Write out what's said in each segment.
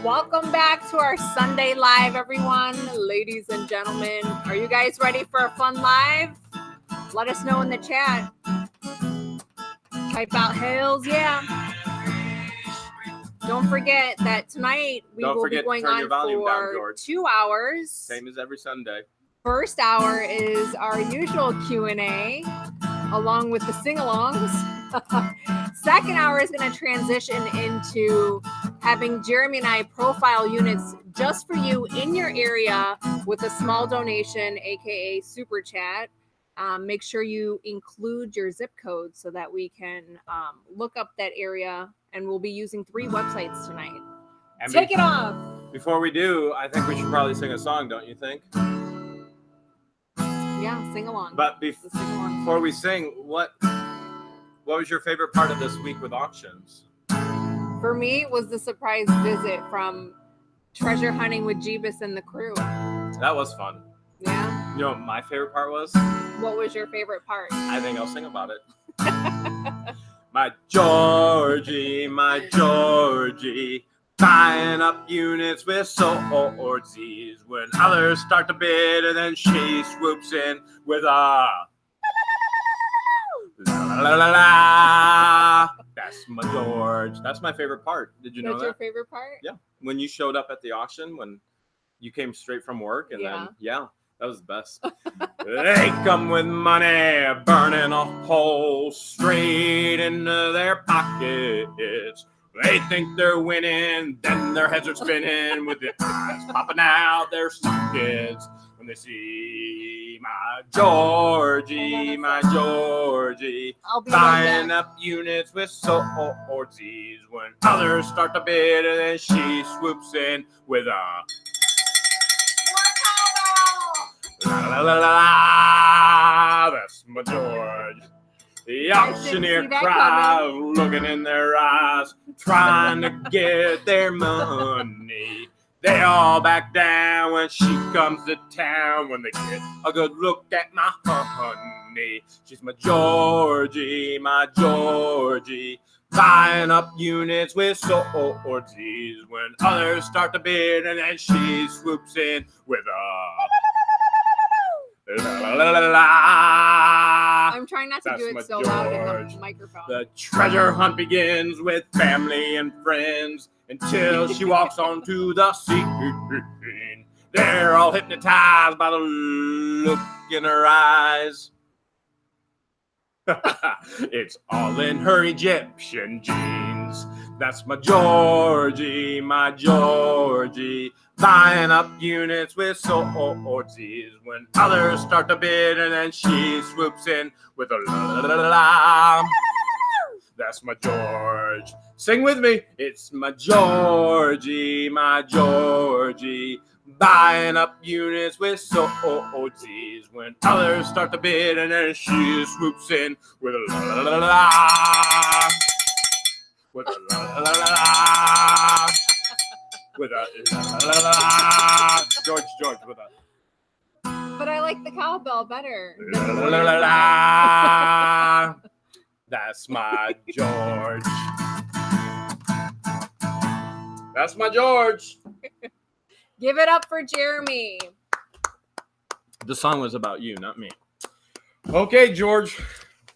Welcome back to our Sunday Live, everyone. Ladies and gentlemen, are you guys ready for a fun live? Let us know in the chat. Type out Hales, yeah. Don't forget that tonight we will be going on for 2 hours. Same as every Sunday. First hour is our usual Q&A, along with the sing-alongs. Second hour is going to transition into having Jeremy and I profile units just for you in your area with a small donation, aka super chat. Make sure you include your zip code so that we can look up that area, and we'll be using 3 websites tonight. And take it off. Before we do, I think we should probably sing a song, don't you think? Yeah, sing along. But before we sing, what was your favorite part of this week with auctions? For me, it was the surprise visit from treasure hunting with Jeebus and the crew. That was fun. Yeah. You know what my favorite part was? What was your favorite part? I think I'll sing about it. My Georgie, buying up units with swordsies when others start to bid, and then she swoops in with a la la la la la. That's my George. That's my favorite part. Did you know that? That's your favorite part? Yeah. When you showed up at the auction, when you came straight from work, and then that was the best. They come with money, burning a hole straight into their pockets. They think they're winning, then their heads are spinning with the eyes popping out their sockets when they see my Georgie, buying up units with swordsies when others start to bid, and then she swoops in with a la la la la. That's my George. The auctioneer crowd looking in their eyes, trying to get their money. They all back down when she comes to town, when they get a good look at my honey. She's my Georgie, buying up units with swordsies when others start to bid, and then she swoops in with a la la la la. I'm trying not to do it so loud in the microphone. The treasure hunt begins with family and friends until she walks onto the scene. They're all hypnotized by the look in her eyes. It's all in her Egyptian jeans. That's my Georgie, buying up units with swordsies when others start to bid, and then she swoops in with a la la la la. That's my George. Sing with me. It's my Georgie, buying up units with swordsies when others start to bid, and then she swoops in with a la la la la. With a la la la la. With a la la la la. George, with a. But I like the cowbell better. La la la la la. That's my George. That's my George. Give it up for Jeremy. The song was about you, not me. Okay, George.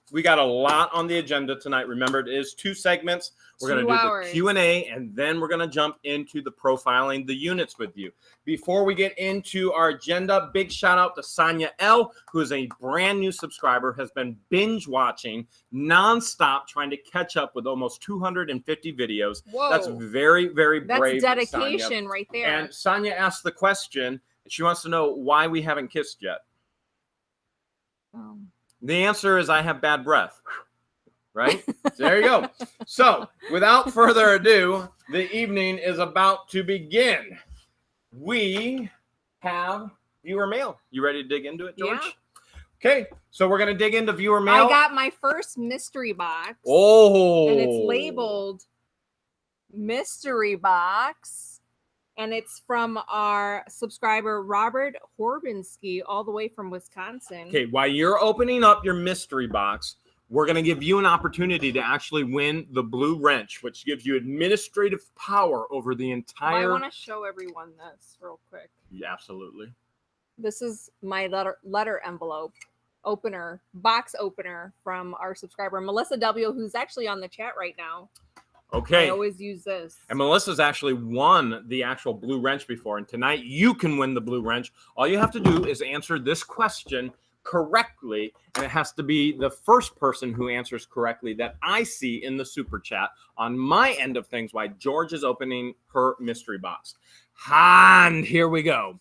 We got a lot on the agenda tonight. Remember, it is 2 segments. We're going to do the Q&A, and then we're going to jump into the profiling the units with you. Before we get into our agenda, big shout out to Sonia L., who is a brand new subscriber, has been binge watching nonstop, trying to catch up with almost 250 videos. Whoa. That's very, very brave. That's dedication, Sonia. right there. And Sonia asked the question, she wants to know why we haven't kissed yet. The answer is I have bad breath. Right? So there you go. So, without further ado, the evening is about to begin. We have viewer mail. You ready to dig into it, George? Yeah. Okay, so we're going to dig into viewer mail. I got my first mystery box. Oh. And it's labeled mystery box. And it's from our subscriber, Robert Horbinsky, all the way from Wisconsin. Okay, while you're opening up your mystery box, we're going to give you an opportunity to actually win the blue wrench, which gives you administrative power over the entire. I want to show everyone this real quick. Yeah, absolutely. This is my letter envelope opener, box opener from our subscriber, Melissa W., who's actually on the chat right now. Okay. I always use this. And Melissa's actually won the actual blue wrench before. And tonight you can win the blue wrench. All you have to do is answer this question correctly. And it has to be the first person who answers correctly that I see in the super chat on my end of things while George is opening her mystery box. And here we go.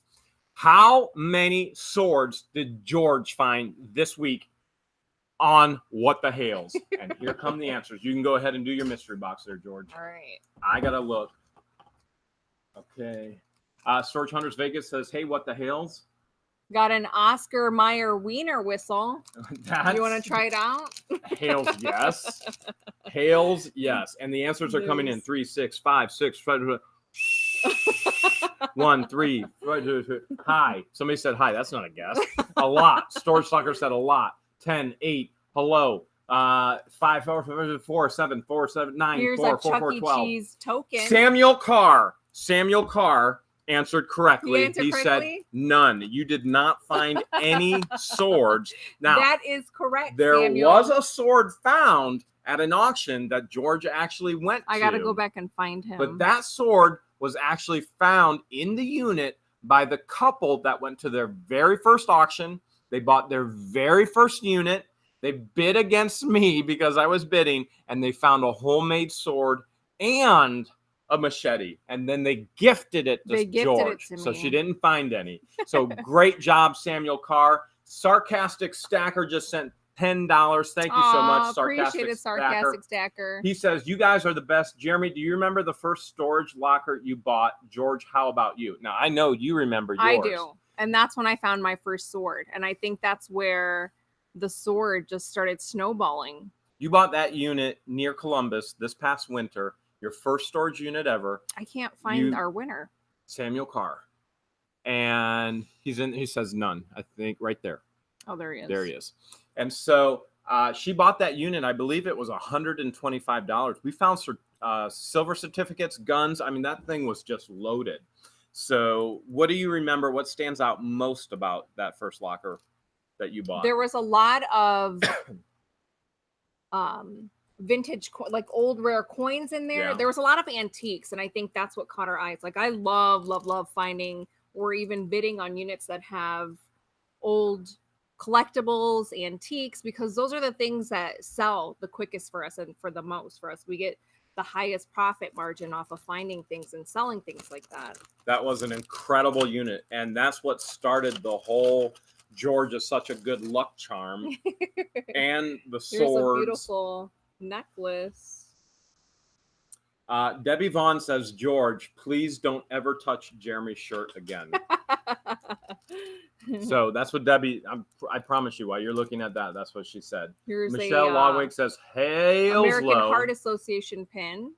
How many swords did George find this week on What the Hales? And here come the answers. You can go ahead and do your mystery box there, George. All right. I gotta look. Okay. Storage Hunters Vegas says, hey, what the Hales? Got an Oscar Mayer Wiener whistle. You want to try it out? Hales, yes. Hales, yes. And the answers are coming in 3, 6, 5, 6, 5, 1, 3. Hi. Somebody said hi. That's not a guess. A lot. Storage Stalker said a lot. 10, 8, hello. 5, 4, 7, 4, 7, 9, Here's 4, a 4, Chuck 4, E. 12. Cheese token. Samuel Carr answered correctly. He said none. You did not find any swords. Now, that is correct. There Samuel. was a sword found at an auction that George actually went to. I got to go back and find him. But that sword was actually found in the unit by the couple that went to their very first auction. They bought their very first unit. They bid against me because I was bidding, and they found a homemade sword and a machete, and then they gifted it to George. So she didn't find any. So great job, Samuel Carr. Sarcastic Stacker just sent $10. Thank you so much, Sarcastic Stacker. He says, you guys are the best. Jeremy, do you remember the first storage locker you bought? George, how about you? Now, I know you remember yours. I do. And that's when I found my first sword. And I think that's where the sword just started snowballing. You bought that unit near Columbus this past winter, your first storage unit ever. I can't find our winner. Samuel Carr. And he says none, I think, right there. Oh, there he is. There he is. And so she bought that unit. I believe it was $125. We found silver certificates, guns. I mean, that thing was just loaded. So what do you remember? What stands out most about that first locker that you bought? There was a lot of vintage, like old rare coins in there. Yeah. There was a lot of antiques, and I think that's what caught our eyes. Like I love finding or even bidding on units that have old collectibles, antiques, because those are the things that sell the quickest for us and for the most for us. We get the highest profit margin off of finding things and selling things like that. That was an incredible unit, and that's what started the whole George is such a good luck charm. And the swords. Here's a beautiful necklace. Debbie Vaughn says, George, please don't ever touch Jeremy's shirt again. So that's what Debbie, I promise you, while you're looking at that, that's what she said. Here's Michelle Lawwick says, Hales American Low. Heart Association pin.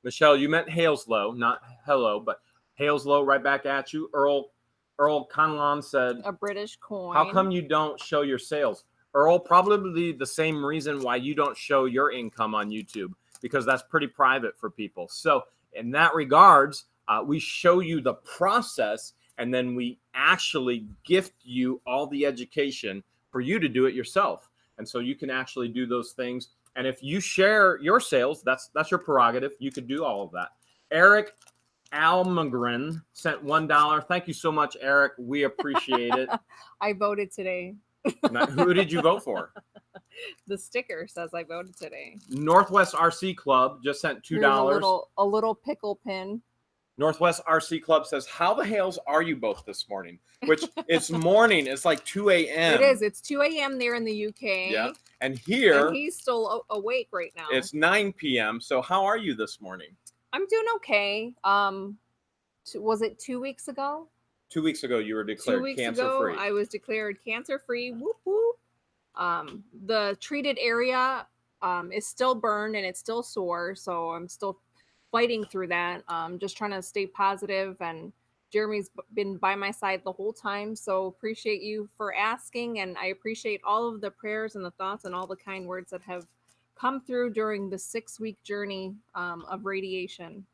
Michelle, you meant Hales Low, not hello, but Hales Low right back at you. Earl Conlon said, a British coin. How come you don't show your sales? Earl, probably the same reason why you don't show your income on YouTube, because that's pretty private for people. So in that regards, we show you the process, and then we actually gift you all the education for you to do it yourself. And so you can actually do those things. And if you share your sales, that's your prerogative. You could do all of that. Eric Almagren sent $1. Thank you so much, Eric. We appreciate it. I voted today. Now, who did you vote for? The sticker says I voted today. Northwest RC Club just sent $2. A little pickle pin. Northwest RC Club says, how the Hales are you both this morning? Which it's morning. It's like 2 a.m. It is. It's 2 a.m. there in the UK. Yeah. And here. And he's still awake right now. It's 9 p.m. So how are you this morning? I'm doing okay. Was it 2 weeks ago? 2 weeks ago, you were declared cancer-free. I was declared cancer-free. Whoop, whoop. The treated area is still burned and it's still sore. So I'm still fighting through that. Just trying to stay positive and Jeremy's been by my side the whole time. So appreciate you for asking. And I appreciate all of the prayers and the thoughts and all the kind words that have come through during the 6-week journey of radiation.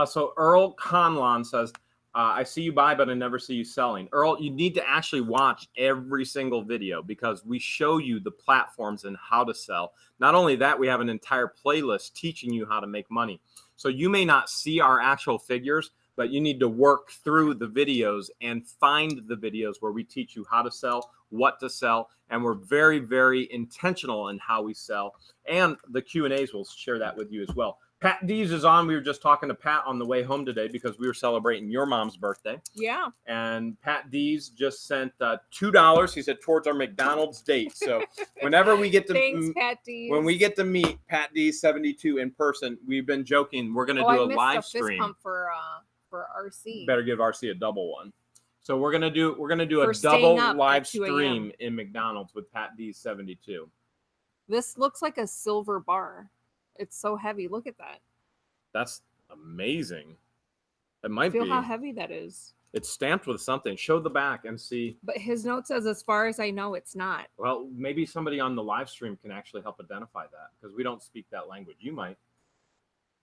So Earl Conlon says, I see you buy, but I never see you selling. Earl, you need to actually watch every single video because we show you the platforms and how to sell. Not only that, we have an entire playlist teaching you how to make money. So you may not see our actual figures, but you need to work through the videos and find the videos where we teach you how to sell, what to sell, and we're very, very intentional in how we sell. And the Q&As will share that with you as well. Pat Dees is on. We were just talking to Pat on the way home today because we were celebrating your mom's birthday. Yeah. And Pat Dees just sent $2. He said towards our McDonald's date. So whenever we get to Thanks, Pat Dees. when we get to meet Pat Dees 72 in person, we've been joking we're going to do a live stream. Fist pump for RC. Better give RC a double one. So we're gonna do a double live stream in McDonald's with Pat Dees 72. This looks like a silver bar. It's so heavy. Look at that. That's amazing. It might Feel be. how heavy that is. It's stamped with something. Show the back and see. But his note says, as far as I know, it's not. Well, maybe somebody on the live stream can actually help identify that because we don't speak that language. You might.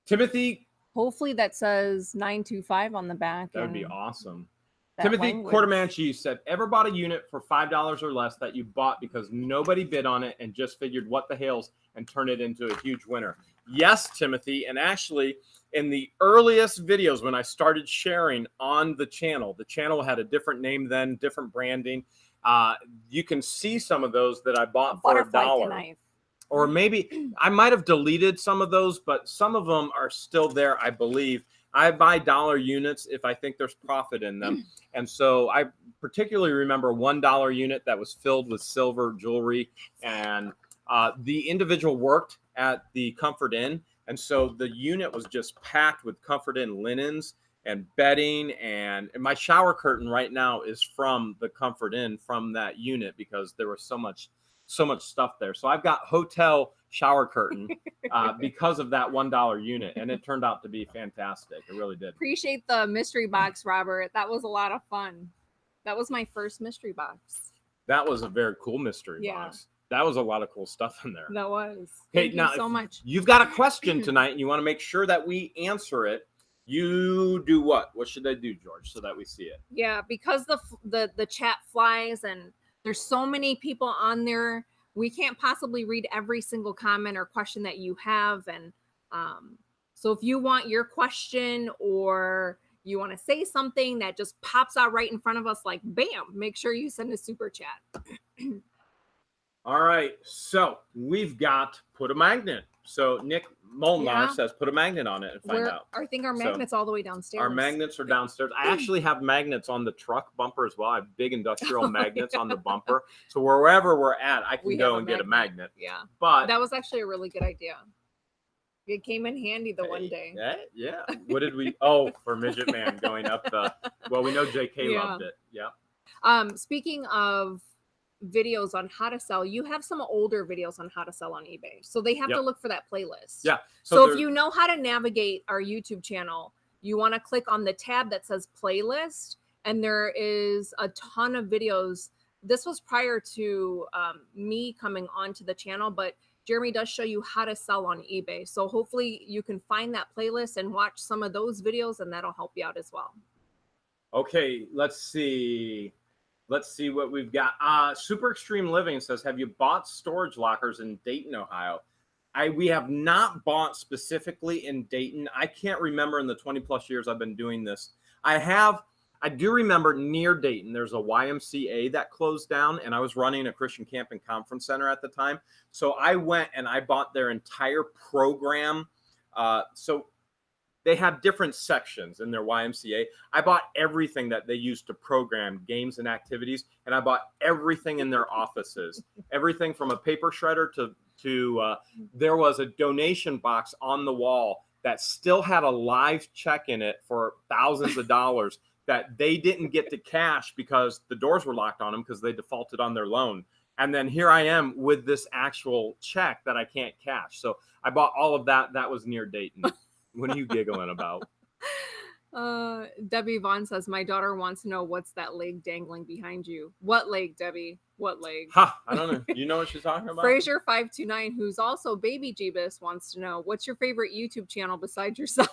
Timothy. Hopefully that says 925 on the back. That would be awesome. Timothy Cordomanchi said, ever bought a unit for $5 or less that you bought because nobody bid on it and just figured what the Hales and turn it into a huge winner? Yes, Timothy. And actually, in the earliest videos when I started sharing on the channel had a different name then, different branding. You can see some of those that I bought for $1. Knife. Or maybe I might have deleted some of those, but some of them are still there, I believe. I buy dollar units if I think there's profit in them. And so I particularly remember $1 unit that was filled with silver jewelry. And the individual worked at the Comfort Inn. And so the unit was just packed with Comfort Inn linens and bedding. And my shower curtain right now is from the Comfort Inn, from that unit, because there was so much stuff there. So I've got hotel shower curtain because of that $1 unit, and it turned out to be fantastic. It really did. Appreciate the mystery box, Robert. That was a lot of fun. That was my first mystery box. That was a very cool mystery box. That was a lot of cool stuff in there. That was. Thank you so much. You've got a question tonight, and you want to make sure that we answer it. You do what? What should I do, George, so that we see it? Yeah, because the chat flies and there's so many people on there. We can't possibly read every single comment or question that you have. And so if you want your question or you want to say something that just pops out right in front of us, like, bam, make sure you send a super chat. All right. So we've got put a magnet. So Nick Molnar says put a magnet on it and find out. I think our magnet's all the way downstairs. Our magnets are downstairs. I actually have magnets on the truck bumper as well. I have big industrial magnets on the bumper. So wherever we're at, I can go and get a magnet. Yeah. But that was actually a really good idea. It came in handy the one day. Yeah. What did we? Oh, for Midget Man going up the. Well, we know JK loved it. Yeah. Speaking of videos on how to sell, you have some older videos on how to sell on eBay, so they have to look for that playlist. Yeah. So if you know how to navigate our YouTube channel, you want to click on the tab that says playlist, and there is a ton of videos. This was prior to me coming onto the channel, but Jeremy does show you how to sell on eBay. So hopefully you can find that playlist and watch some of those videos, and that'll help you out as well. Okay, let's see. Let's see what we've got. Super Extreme Living says, have you bought storage lockers in Dayton, Ohio? We have not bought specifically in Dayton. I can't remember in the 20 plus years I've been doing this. I do remember near Dayton, there's a YMCA that closed down, and I was running a Christian Camp and Conference Center at the time. So I went and I bought their entire program. So they have different sections in their YMCA. I bought everything that they used to program games and activities, and I bought everything in their offices. Everything from a paper shredder to there was a donation box on the wall that still had a live check in it for thousands of dollars that they didn't get to cash because the doors were locked on them because they defaulted on their loan. And then here I am with this actual check that I can't cash. So I bought all of that. That was near Dayton. What are you giggling about? Debbie Vaughn says, my daughter wants to know what's that leg dangling behind you. What leg, Debbie? What leg? Ha! I don't know. You know what she's talking about? Fraser529, who's also Baby Jeebus, wants to know, what's your favorite YouTube channel besides yourself?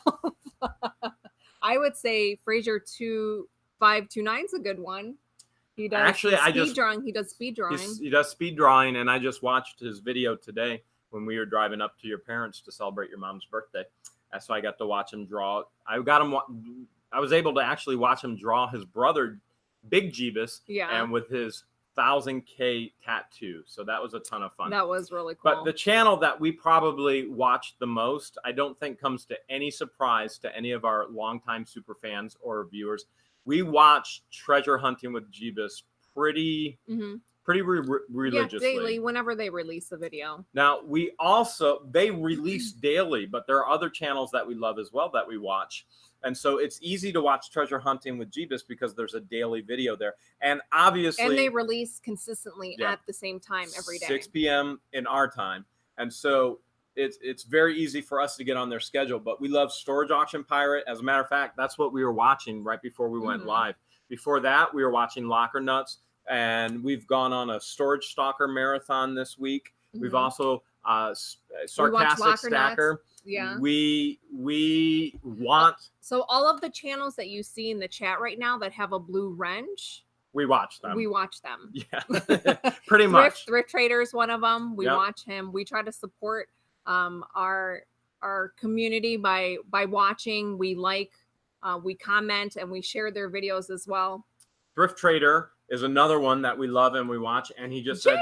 I would say Fraser2529 is a good one. He does speed drawing. He does speed drawing. He does speed drawing, and I just watched his video today when we were driving up to your parents to celebrate your mom's birthday. So I got to watch him draw. I was able to actually watch him draw his brother, Big Jeebus, and with his 1000K tattoo. So that was a ton of fun. That was really cool. But the channel that we probably watched the most, I don't think comes to any surprise to any of our longtime super fans or viewers. We watch Treasure Hunting with Jeebus pretty religiously. Yeah, daily, whenever they release a video. Now, they release daily, but there are other channels that we love as well that we watch. And so it's easy to watch Treasure Hunting with Jeebus because there's a daily video there. And obviously... And they release consistently at the same time every day. 6 p.m. in our time. And so it's very easy for us to get on their schedule. But we love Storage Auction Pirate. As a matter of fact, that's what we were watching right before we went live. Before that, we were watching Locker Nuts. And we've gone on a Storage Stalker marathon this week. We've also Sarcastic Stacker. Nuts. Yeah. We want... So all of the channels that you see in the chat right now that have a blue wrench, we watch them. Yeah. Pretty much. Thrift Trader is one of them. We watch him. We try to support our community by watching. We we comment, and we share their videos as well. Thrift Trader is another one that we love and we watch. And he just said,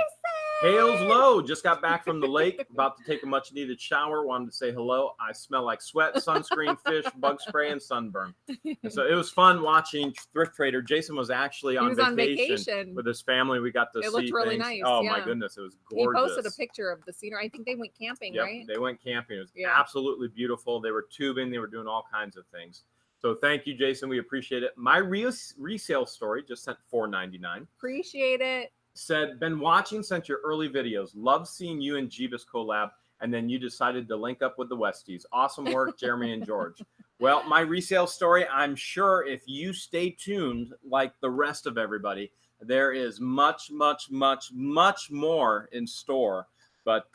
Hales low, just got back from the lake, about to take a much needed shower, wanted to say hello. I smell like sweat, sunscreen, fish, bug spray, and sunburn. And so it was fun watching Thrift Trader. Jason was actually on vacation with his family. We got to see looked really nice. Oh my goodness, it was gorgeous. He posted a picture of the scenery. I think they went camping, right? They went camping. It was absolutely beautiful. They were tubing. They were doing all kinds of things. So thank you, Jason. We appreciate it. My resale story just sent $4.99. Appreciate it. Said, been watching since your early videos. Love seeing you and Jeebus collab, and then you decided to link up with the Westies. Awesome work, Jeremy and George. Well, my resale story, I'm sure if you stay tuned like the rest of everybody, there is much, much, much, much more in store. But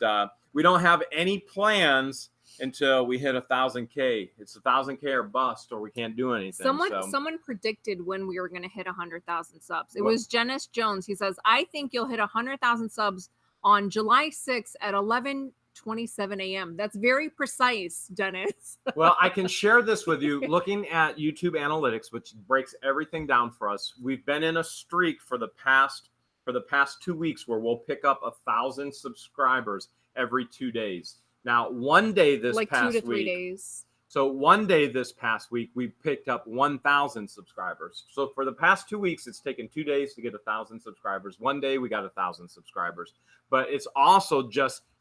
we don't have any plans until we hit 1,000K. It's 1,000K or bust, or we can't do anything. Someone predicted when we were going to hit 100,000 subs. It was Janice Jones. He says, I think you'll hit 100,000 subs on July 6th at 11:27 a.m. That's very precise, Dennis. Well, I can share this with you. Looking at YouTube analytics, which breaks everything down for us, we've been in a streak for the past 2 weeks where we'll pick up 1,000 subscribers every 2 days. Now, one day this past 2 to 3 week, days. So one day this past week, we picked up 1,000 subscribers. So for the past 2 weeks, it's taken 2 days to get 1,000 subscribers. One day we got 1,000 subscribers. But it's also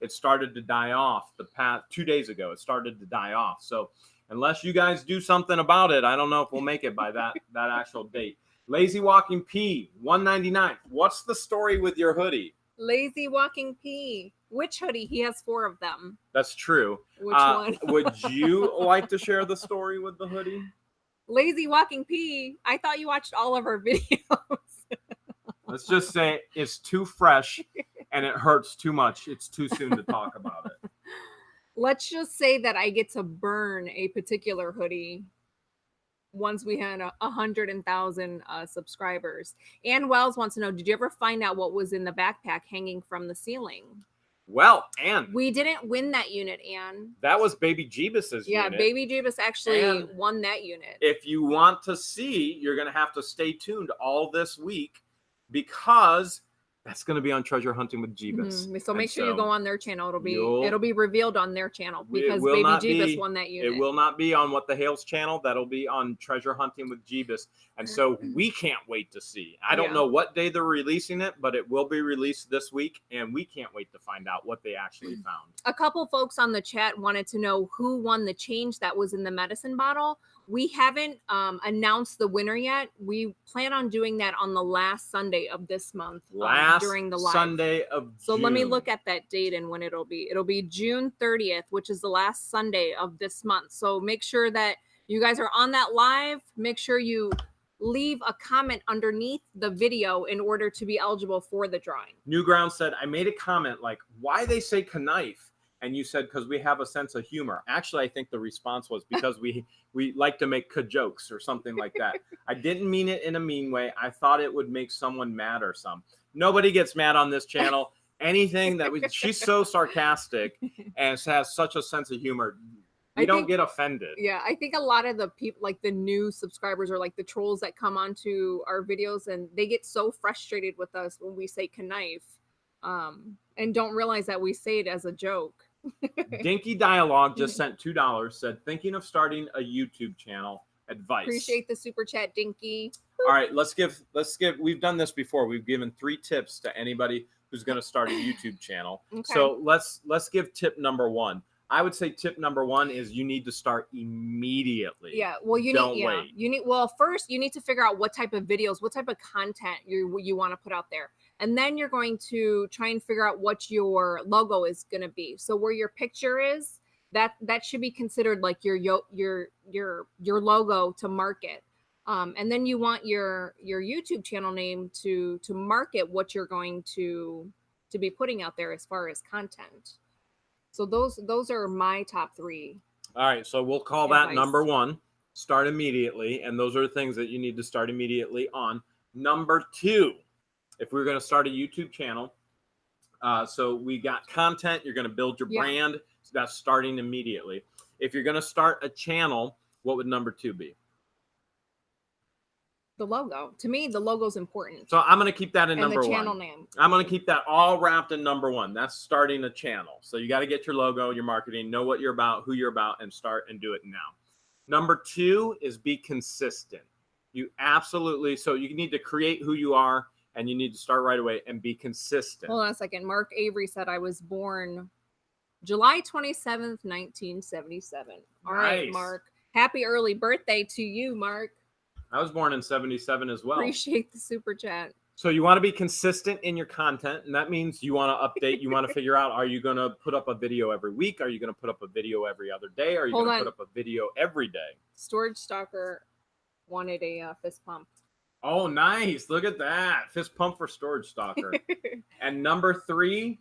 it started to die off the past 2 days ago. It started to die off. So unless you guys do something about it, I don't know if we'll make it by that actual date. Lazy Walking P, $1.99. What's the story with your hoodie? Lazy Walking P. Which hoodie? He has 4 of them. That's true. Which one? Would you like to share the story with the hoodie? Lazy Walking P. I thought you watched all of our videos. Let's just say it's too fresh and it hurts too much. It's too soon to talk about it. Let's just say that I get to burn a particular hoodie once we had 100,000 subscribers. Ann Wells wants to know, did you ever find out what was in the backpack hanging from the ceiling? Well, Ann. We didn't win that unit, Ann. That was Baby Jeebus's unit. Yeah, Baby Jeebus actually won that unit. If you want to see, you're going to have to stay tuned all this week because that's going to be on Treasure Hunting with Jeebus. So make sure you go on their channel. It'll be revealed on their channel because Baby Jeebus won that unit. It will not be on What the Hales channel. That'll be on Treasure Hunting with Jeebus. And so we can't wait to see. I don't know what day they're releasing it, but it will be released this week. And we can't wait to find out what they actually found. A couple folks on the chat wanted to know who won the change that was in the medicine bottle. We haven't announced the winner yet. We plan on doing that on the last Sunday of this month. During the live. Sunday of June. So let me look at that date and when it'll be. It'll be June 30th, which is the last Sunday of this month. So make sure that You guys are on that live. Make sure you leave a comment underneath the video in order to be eligible for the drawing. Newground said, I made a comment like, why they say knife? And you said, because we have a sense of humor. Actually, I think the response was because we like to make jokes or something like that. I didn't mean it in a mean way. I thought it would make someone mad or some. Nobody gets mad on this channel. Anything that she's so sarcastic and has such a sense of humor. We don't get offended. Yeah, I think a lot of the people, like the new subscribers or like the trolls that come onto our videos, and they get so frustrated with us when we say knife, and don't realize that we say it as a joke. Dinky Dialogue just sent $2, said, thinking of starting a YouTube channel. Advice. Appreciate the super chat, Dinky. All right, let's give, we've done this before. We've given 3 tips to anybody who's going to start a YouTube channel. Okay. So let's give tip number 1. I would say tip number 1 is you need to start immediately. Yeah. Well, don't wait. First you need to figure out what type of videos, what type of content you want to put out there. And then you're going to try and figure out what your logo is going to be. So where your picture is, that should be considered like your logo to market. And then you want your YouTube channel name to market what you're going to be putting out there as far as content. So those are my top 3. All right, so we'll call that number 1. Start immediately, and those are the things that you need to start immediately on. Number 2, if we're going to start a YouTube channel, so we got content, you're going to build your brand. So that's starting immediately. If you're going to start a channel, what would number 2 be? The logo. To me, the logo is important. So I'm going to keep that in number 1. And the channel name. I'm going to keep that all wrapped in number 1. That's starting a channel. So you got to get your logo, your marketing, know what you're about, who you're about, and start and do it now. Number 2 is be consistent. So you need to create who you are, and you need to start right away and be consistent. Hold on a second. Mark Avery said, I was born July 27th, 1977. All right, Mark. Happy early birthday to you, Mark. I was born in 77 as well. Appreciate the super chat. So you want to be consistent in your content, and that means you want to update. You want to figure out, are you going to put up a video every week? Are you going to put up a video every other day? Are you going to put up a video every day? Storage Stalker wanted a fist pump. Oh, nice. Look at that. Fist pump for Storage Stalker. And number 3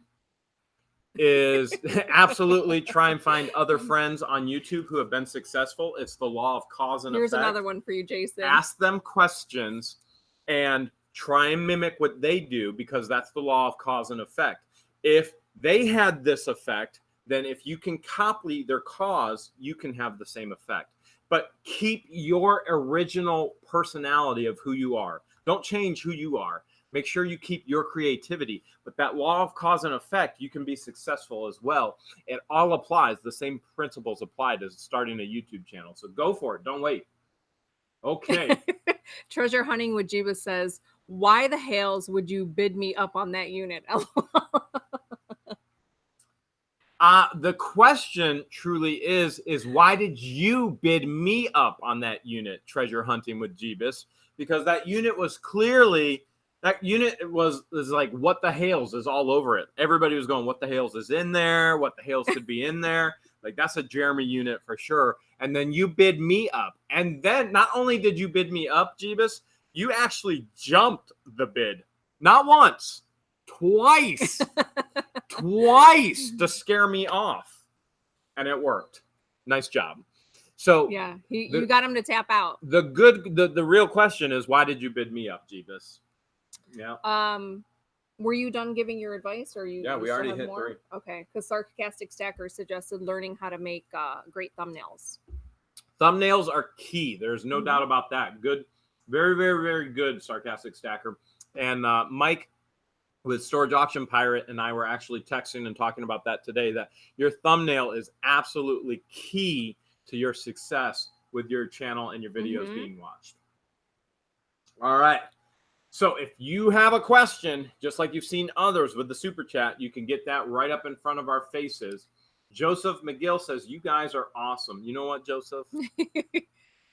is absolutely try and find other friends on YouTube who have been successful. It's the law of cause and effect. Here's another one for you, Jason. Ask them questions and try and mimic what they do, because that's the law of cause and effect. If they had this effect, then if you can copy their cause, you can have the same effect. But keep your original personality of who you are. Don't change who you are. Make sure you keep your creativity. But that law of cause and effect, you can be successful as well. It all applies. The same principles applied as starting a YouTube channel. So go for it. Don't wait. Okay. Treasure Hunting with Jeeba says, why the Hales would you bid me up on that unit? The question truly is why did you bid me up on that unit, Treasure Hunting with Jeebus? Because that unit was clearly... That unit was like, what the Hales is all over it. Everybody was going, what the Hales is in there? What the Hales could be in there? Like, that's a Jeremy unit for sure. And then you bid me up. And then not only did you bid me up, Jeebus, you actually jumped the bid. Not once, twice. Twice to scare me off. And it worked. Nice job. So yeah, you got him to tap out. The real question is, why did you bid me up, Jeebus? Yeah. Were you done giving your advice, or you? Yeah, we already hit more? 3. Okay, because Sarcastic Stacker suggested learning how to make great thumbnails. Thumbnails are key. There's no doubt about that. Good, very, very, very good, Sarcastic Stacker. And Mike with Storage Auction Pirate and I were actually texting and talking about that today. That your thumbnail is absolutely key to your success with your channel and your videos being watched. All right. So if you have a question, just like you've seen others with the super chat, you can get that right up in front of our faces. Joseph McGill says, you guys are awesome. You know what, Joseph?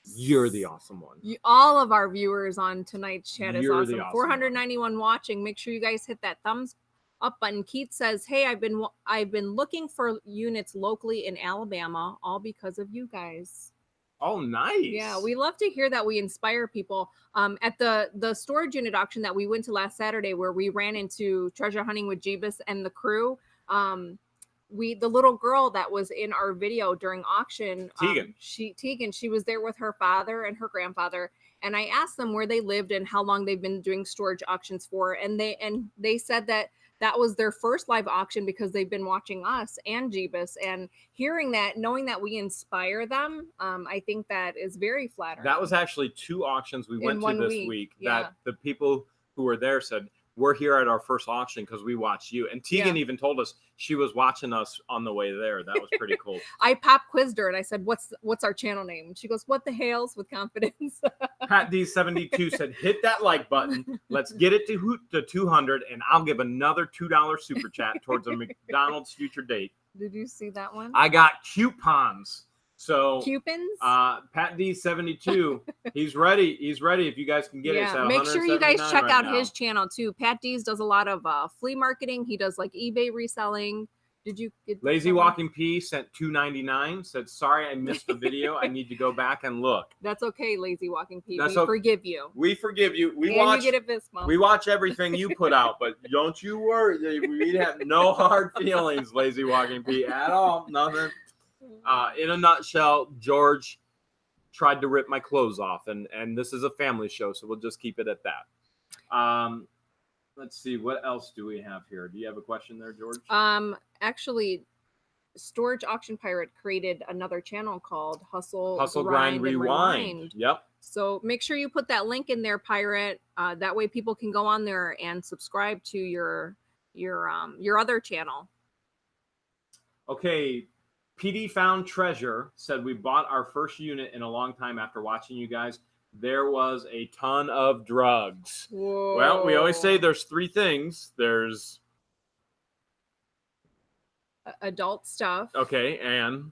You're the awesome one. All of our viewers on tonight's chat is awesome. Awesome 491 watching. Make sure you guys hit that thumbs up button. Keith says, hey, I've been looking for units locally in Alabama, all because of you guys. Oh, nice. Yeah, we love to hear that we inspire people. At the storage unit auction that we went to last Saturday, where we ran into treasure hunting with Jeebus and the crew, the little girl that was in our video during auction, Tegan, she was there with her father and her grandfather, and I asked them where they lived and how long they've been doing storage auctions for, and they said that was their first live auction because they've been watching us and Jeebus, and hearing that, knowing that we inspire them, I think that is very flattering. That was actually 2 auctions we went to this week that the people who were there said, we're here at our first auction because we watched you. And Tegan even told us she was watching us on the way there. That was pretty cool. I pop quizzed her and I said, what's our channel name? And she goes, what the Hales, with confidence. Pat D72 said, hit that like button. Let's get it to 200 and I'll give another $2 super chat towards a McDonald's future date. Did you see that one? I got coupons. So coupons. Pat D72, he's ready. He's ready. If you guys can get it. It's at make sure you guys check out his channel too. Pat D's does a lot of flea marketing. He does like eBay reselling. Did you get Lazy Walking P sent $2.99, said, sorry, I missed the video. I need to go back and look. That's okay, Lazy Walking P. We forgive you. We forgive you. You get it this month. We watch everything you put out, but don't you worry. We have no hard feelings, Lazy Walking P, at all. Nothing. In a nutshell, George tried to rip my clothes off, and this is a family show, so we'll just keep it at that. Let's see, what else do we have here? Do you have a question there, George? Actually, Storage Auction Pirate created another channel called Hustle Grind, Rewind. Yep. So make sure you put that link in there, Pirate. That way people can go on there and subscribe to your other channel. Okay. PD Found Treasure said, we bought our first unit in a long time after watching you guys. There was a ton of drugs. Whoa. Well, we always say there's 3 things. There's adult stuff. Okay, and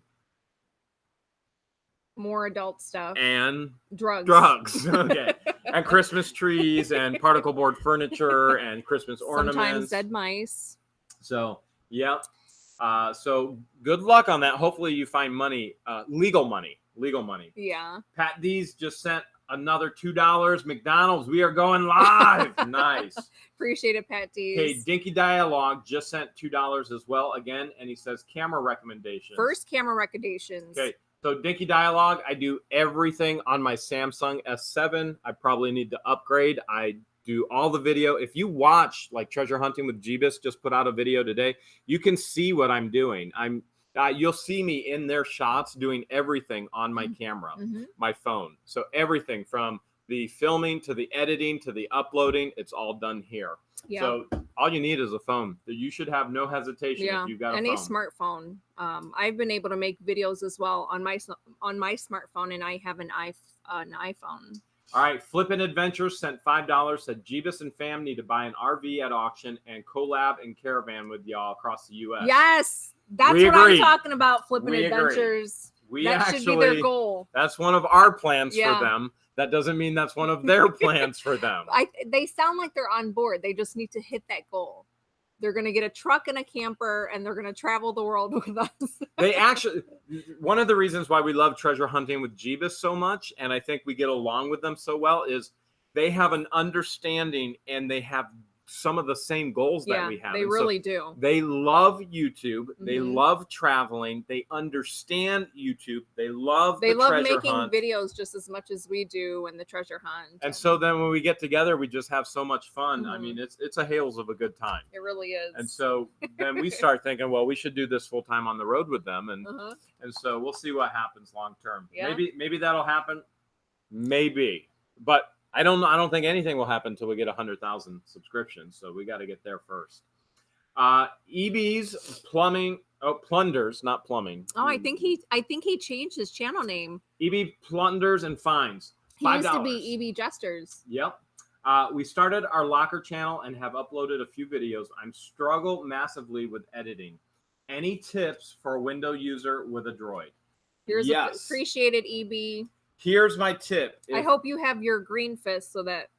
more adult stuff. And drugs. Okay. And Christmas trees and particle board furniture and Christmas ornaments. Sometimes dead mice. So, yep. So good luck on that. Hopefully you find money, legal money. Yeah. Pat D's just sent another $2. McDonald's, we are going live. Nice. Appreciate it, Pat D's. Okay, Dinky Dialogue just sent $2 as well again, and he says camera recommendations. First camera recommendations. Okay, so Dinky Dialogue, I do everything on my Samsung S7. I probably need to upgrade. I do all the video. If you watch like Treasure Hunting with Jeebus, just put out a video today, you can see what I'm doing. You'll see me in their shots doing everything on my camera, my phone. So everything from the filming to the editing to the uploading, it's all done here. Yeah. So all you need is a phone. You should have no hesitation if you've got any smartphone. I've been able to make videos as well on my smartphone, and I have an iPhone. All right, Flippin' Adventures sent $5. Said Jeebus and fam need to buy an RV at auction and collab and caravan with y'all across the U.S. Yes, that's what I'm talking about. Flippin' Adventures. That should be their goal. That's one of our plans for them. That doesn't mean that's one of their plans for them. They sound like they're on board. They just need to hit that goal. They're going to get a truck and a camper, and they're going to travel the world with us. They actually, one of the reasons why we love Treasure Hunting with Jeebus so much, and I think we get along with them so well, is they have an understanding and they have some of the same goals that we have. They really do. They love YouTube. They love traveling. They understand YouTube. They love making videos just as much as we do in the treasure hunt. And so then when we get together, we just have so much fun. I mean, it's a Hales of a good time. It really is. And so then we start thinking, well, we should do this full time on the road with them. And and so we'll see what happens long term. Yeah. Maybe that'll happen. Maybe. But I don't think anything will happen until we get 100,000 subscriptions. So we got to get there first. EB's plunders, not plumbing. Oh, I think he changed his channel name. EB plunders and finds. $5. He used to be EB Jesters. Yep. We started our locker channel and have uploaded a few videos. I'm struggle massively with editing. Any tips for a window user with a droid? Appreciated, EB. Here's my tip. I hope you have your green fist so that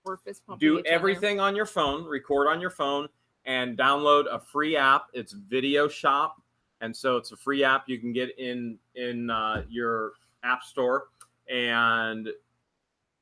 we're fist pumping. Do everything on your phone, record on your phone, and download a free app. It's Video Shop, and so it's a free app you can get in your App Store and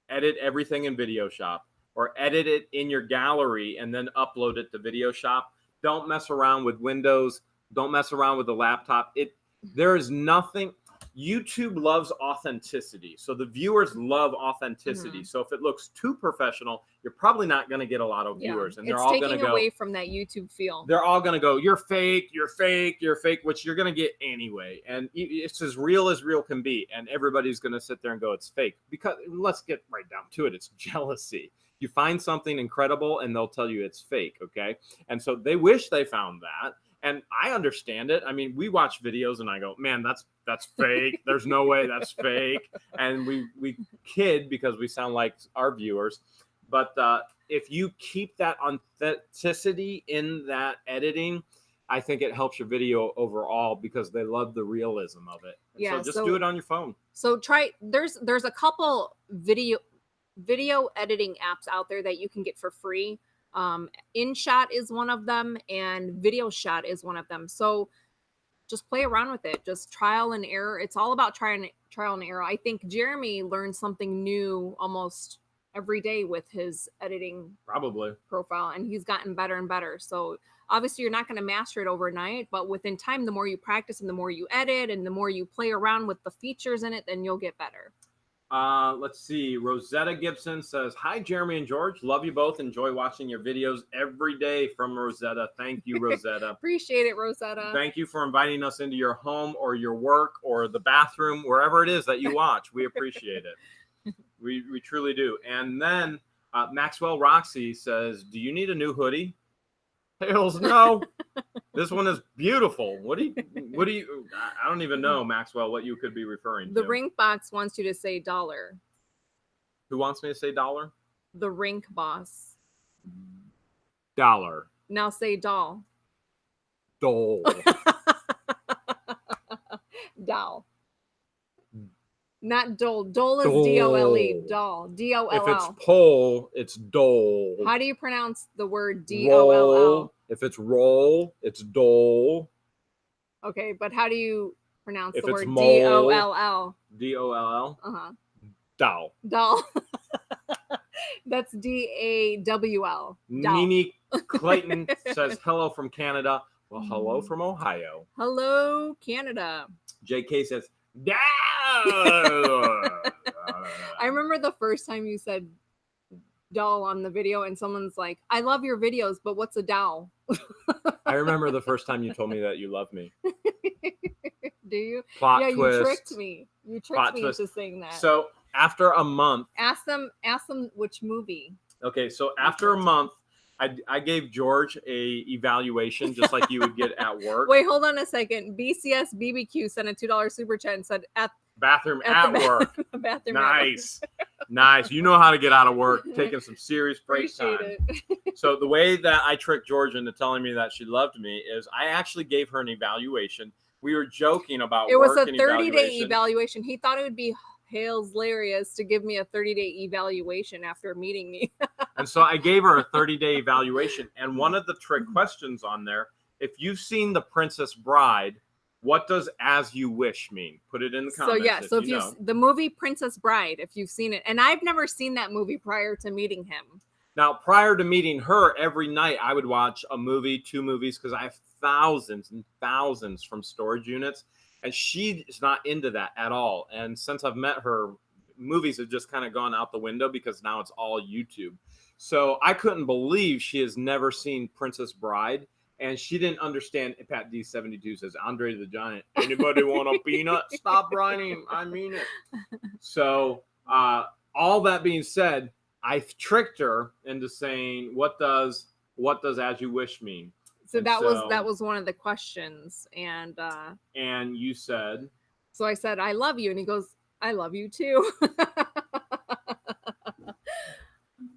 edit everything in Video Shop, or edit it in your gallery and then upload it to Video Shop. Don't mess around with Windows. Don't mess around with the laptop. There is nothing. YouTube loves authenticity. So the viewers love authenticity. So if it looks too professional, you're probably not going to get a lot of viewers. And they're all going to go. It's taking away from that YouTube feel. They're all going to go, you're fake, you're fake, you're fake, which you're going to get anyway. And it's as real can be. And everybody's going to sit there and go, it's fake. Because let's get right down to it. It's jealousy. You find something incredible and they'll tell you it's fake. Okay. And so they wish they found that. And I understand it. I mean, we watch videos and I go, man, that's fake. There's no way that's fake. And we kid because we sound like our viewers. But if you keep that authenticity in that editing, I think it helps your video overall because they love the realism of it. So just do it on your phone. So there's a couple video editing apps out there that you can get for free. InShot is one of them, and Video Shot is one of them. So just play around with it. Just trial and error. It's all about trial and error. I think Jeremy learns something new almost every day with his editing profile, and he's gotten better and better. So obviously you're not going to master it overnight, but within time, the more you practice and the more you edit and the more you play around with the features in it, then you'll get better. Let's see. Rosetta Gibson says, hi, Jeremy and George. Love you both. Enjoy watching your videos every day from Rosetta. Thank you, Rosetta. Appreciate it, Rosetta. Thank you for inviting us into your home or your work or the bathroom, wherever it is that you watch. We appreciate it. We truly do. And then Maxwell Roxy says, do you need a new hoodie? Hales, no. This one is beautiful. What do you? I don't even know, Maxwell, what you could be referring to. The Rink Box wants you to say dollar. Who wants me to say dollar? The Rink Boss. Dollar. Now say doll. Doll. Doll. Not dole. Dole is D-O-L-E. Doll. D-O-L-L. If it's pole, it's dole. How do you pronounce the word D-O-L-L? If it's roll, it's dole. Okay, but how do you pronounce the word D-O-L-L? D-O-L-L? Uh-huh. Doll. Doll. That's D-A-W-L. Nini Clayton says hello from Canada. Well, hello from Ohio. Hello, Canada. JK says, doll. I remember the first time you said doll on the video and someone's like, I love your videos, but what's a doll? I remember the first time you told me that you love me. Do you? Plot twist. You tricked me. You tricked me into saying that. So after a month. Ask them which movie. Okay, so after a month, I gave George a evaluation just like you would get at work. Wait, hold on a second. BCS BBQ sent a $2 super chat and said bathroom at work. Bathroom nice. Nice. You know how to get out of work, taking some serious break time. So the way that I tricked George into telling me that she loved me is I actually gave her an evaluation. We were joking about it was a 30-day evaluation. He thought it would be Hales hilarious to give me a 30-day evaluation after meeting me. And so I gave her a 30-day evaluation. And one of the trick questions on there, if you've seen The Princess Bride, what does "as you wish" mean? Put it in the comments. So if the movie Princess Bride, if you've seen it, and I've never seen that movie prior to meeting him. Now, prior to meeting her, every night I would watch a movie, 2 movies, because I have thousands and thousands from storage units, and she is not into that at all. And since I've met her, movies have just kind of gone out the window because now it's all YouTube. So I couldn't believe she has never seen Princess Bride. And she didn't understand. Pat D72 says, Andre the Giant, anybody want a peanut? Stop rhyming. I mean it. So all that being said, I tricked her into saying, what does "as you wish" mean? So that was one of the questions. And you said. So I said, I love you. And he goes, I love you too.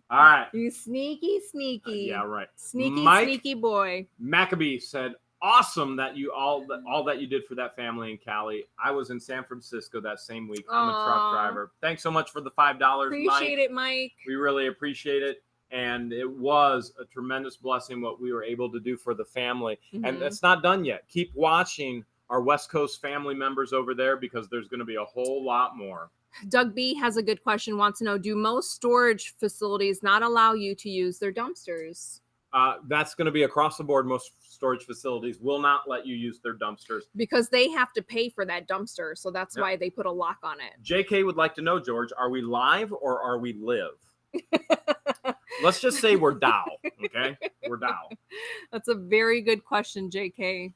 All right. You sneaky. Yeah, right. Sneaky boy. Maccabee said, awesome that you all that you did for that family in Cali. I was in San Francisco that same week. I'm a truck driver. Thanks so much for the $5, Appreciate it, Mike. We really appreciate it. And it was a tremendous blessing what we were able to do for the family. Mm-hmm. And it's not done yet. Keep watching our West Coast family members over there, because there's going to be a whole lot more. Doug B has a good question, wants to know, do most storage facilities not allow you to use their dumpsters? That's going to be across the board. Most storage facilities will not let you use their dumpsters. Because they have to pay for that dumpster, so that's why they put a lock on it. JK would like to know, George, are we live or are we live? Let's just say we're Dow, okay? We're Dow. That's a very good question, JK.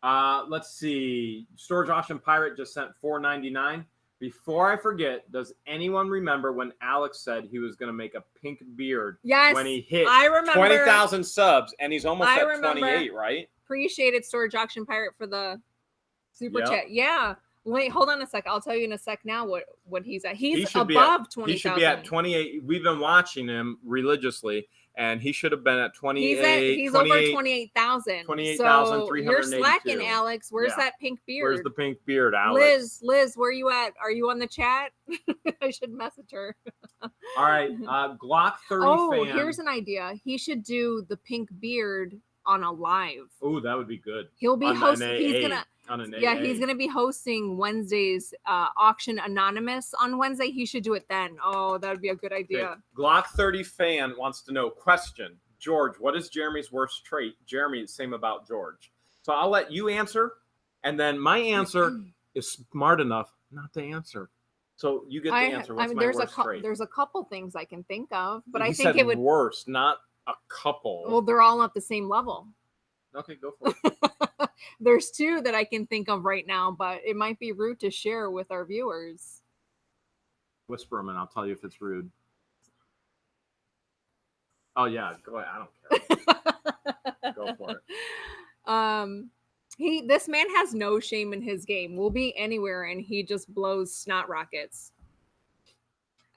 Let's see. Storage Auction Pirate just sent $4.99. Before I forget, does anyone remember when Alex said he was going to make a pink beard? Yes, when he hit I remember 20,000 subs, and he's almost at 28, right? Appreciated Storage Auction Pirate for the super chat. Yeah. Wait, hold on a sec. I'll tell you in a sec now what he's at. He's above 20,000. He should be at 28. We've been watching him religiously, and he should have been at 28. He's over 28,000. 28,382. You're slacking, Alex. Where's that pink beard? Where's the pink beard, Alex? Liz, where you at? Are you on the chat? I should message her. All right, Glock 30 fan. Here's an idea. He should do the pink beard on a live. Oh, that would be good. He'll be hosting. He's gonna be hosting Wednesday's auction anonymous on Wednesday. He should do it then. Oh, that would be a good idea. Okay. Glock 30 fan wants to know, question, George, what is Jeremy's worst trait? Jeremy, same about George. So I'll let you answer, and then my answer is smart enough not to answer. So you get the answer. What's my worst trait? There's a couple things I can think of, but I think it would worst, not a couple. Well, they're all at the same level. Okay, go for it. There's two that I can think of right now, but it might be rude to share with our viewers. Whisper them and I'll tell you if it's rude. Oh yeah, go ahead. I don't care. Go for it. This man has no shame in his game. We'll be anywhere and he just blows snot rockets.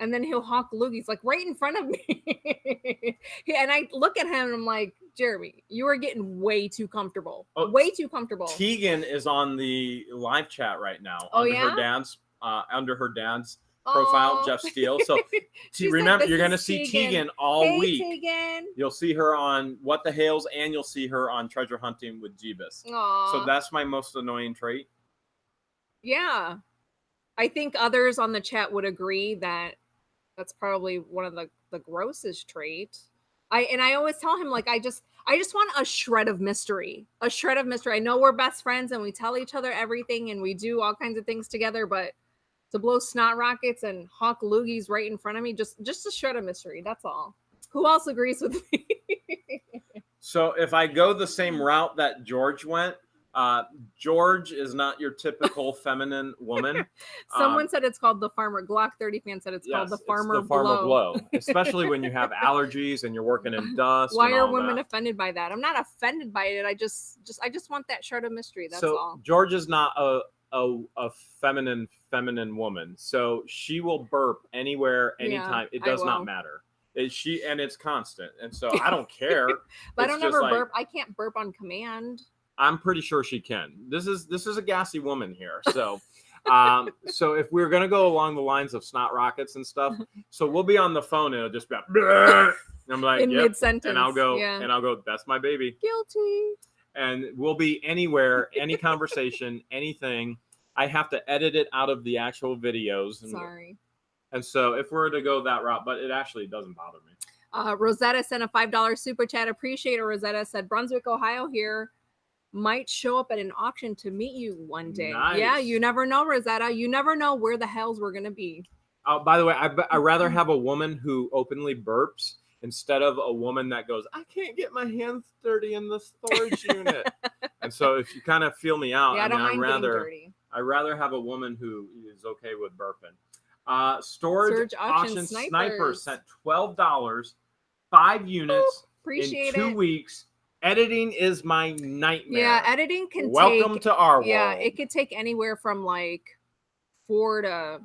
And then he'll hawk loogies like right in front of me. And I look at him and I'm like, Jeremy, you are getting way too comfortable. Way too comfortable. Tegan is on the live chat right now. Under her dad's profile, Jeff Steele. So remember, you're going to see Tegan all week. Tegan. You'll see her on What the Hales, and you'll see her on Treasure Hunting with Jeebus. So that's my most annoying trait. Yeah. I think others on the chat would agree that that's probably one of the grossest trait. I always tell him, like, I just want a shred of mystery. A shred of mystery. I know we're best friends and we tell each other everything and we do all kinds of things together, but to blow snot rockets and hawk loogies right in front of me, just a shred of mystery. That's all. Who else agrees with me? So if I go the same route that George went, George is not your typical feminine woman. Someone said it's called the farmer. Glock 30 fan said it's called the farmer blow. Especially when you have allergies and you're working in dust. Why are women offended by that? I'm not offended by it. I just want that shred of mystery. That's all. George is not a feminine woman, so she will burp anywhere, anytime. It does not matter. It's constant, and so I don't care. But I don't ever burp. I can't burp on command. I'm pretty sure she can. This is a gassy woman here. So, so if we're gonna go along the lines of snot rockets and stuff, so we'll be on the phone and it'll just be like, and I'm like, in mid-sentence, and I'll go, that's my baby. Guilty. And we'll be anywhere, any conversation, anything. I have to edit it out of the actual videos. Sorry. And so if we're to go that route, but it actually doesn't bother me. Rosetta sent a $5 super chat. Appreciate it. Rosetta said, Brunswick, Ohio here. Might show up at an auction to meet you one day. Nice. Yeah, you never know, Rosetta. You never know where the hells we're going to be. By the way, I'd rather have a woman who openly burps instead of a woman that goes, I can't get my hands dirty in the storage unit. And so if you kind of feel me out, I'd rather have a woman who is okay with burping. Storage Auction Sniper sent $12, 5 units in 2 weeks. Editing is my nightmare. Yeah, editing can Welcome to our world. Yeah, it could take anywhere from like 4 to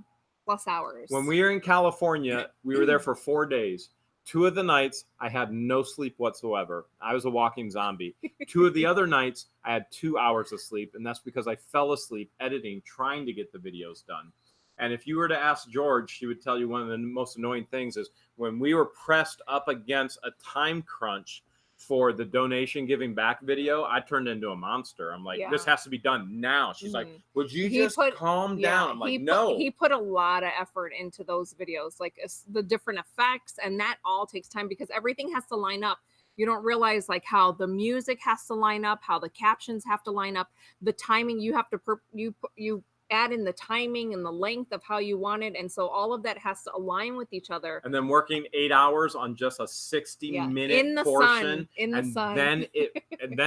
plus hours. When we were in California, we were there for 4 days. 2 of the nights, I had no sleep whatsoever. I was a walking zombie. 2 of the other nights, I had 2 hours of sleep, and that's because I fell asleep editing, trying to get the videos done. And if you were to ask George, she would tell you one of the most annoying things is when we were pressed up against a time crunch, for the donation giving back video, I turned into a monster. I'm like, this has to be done now. She's like, would you just calm down? I'm like, no. He put a lot of effort into those videos, like the different effects, and that all takes time because everything has to line up. You don't realize like how the music has to line up, how the captions have to line up, the timing. You have to you add in the timing and the length of how you want it, and so all of that has to align with each other. And then working 8 hours on just a 60-minute portion, in the sun. then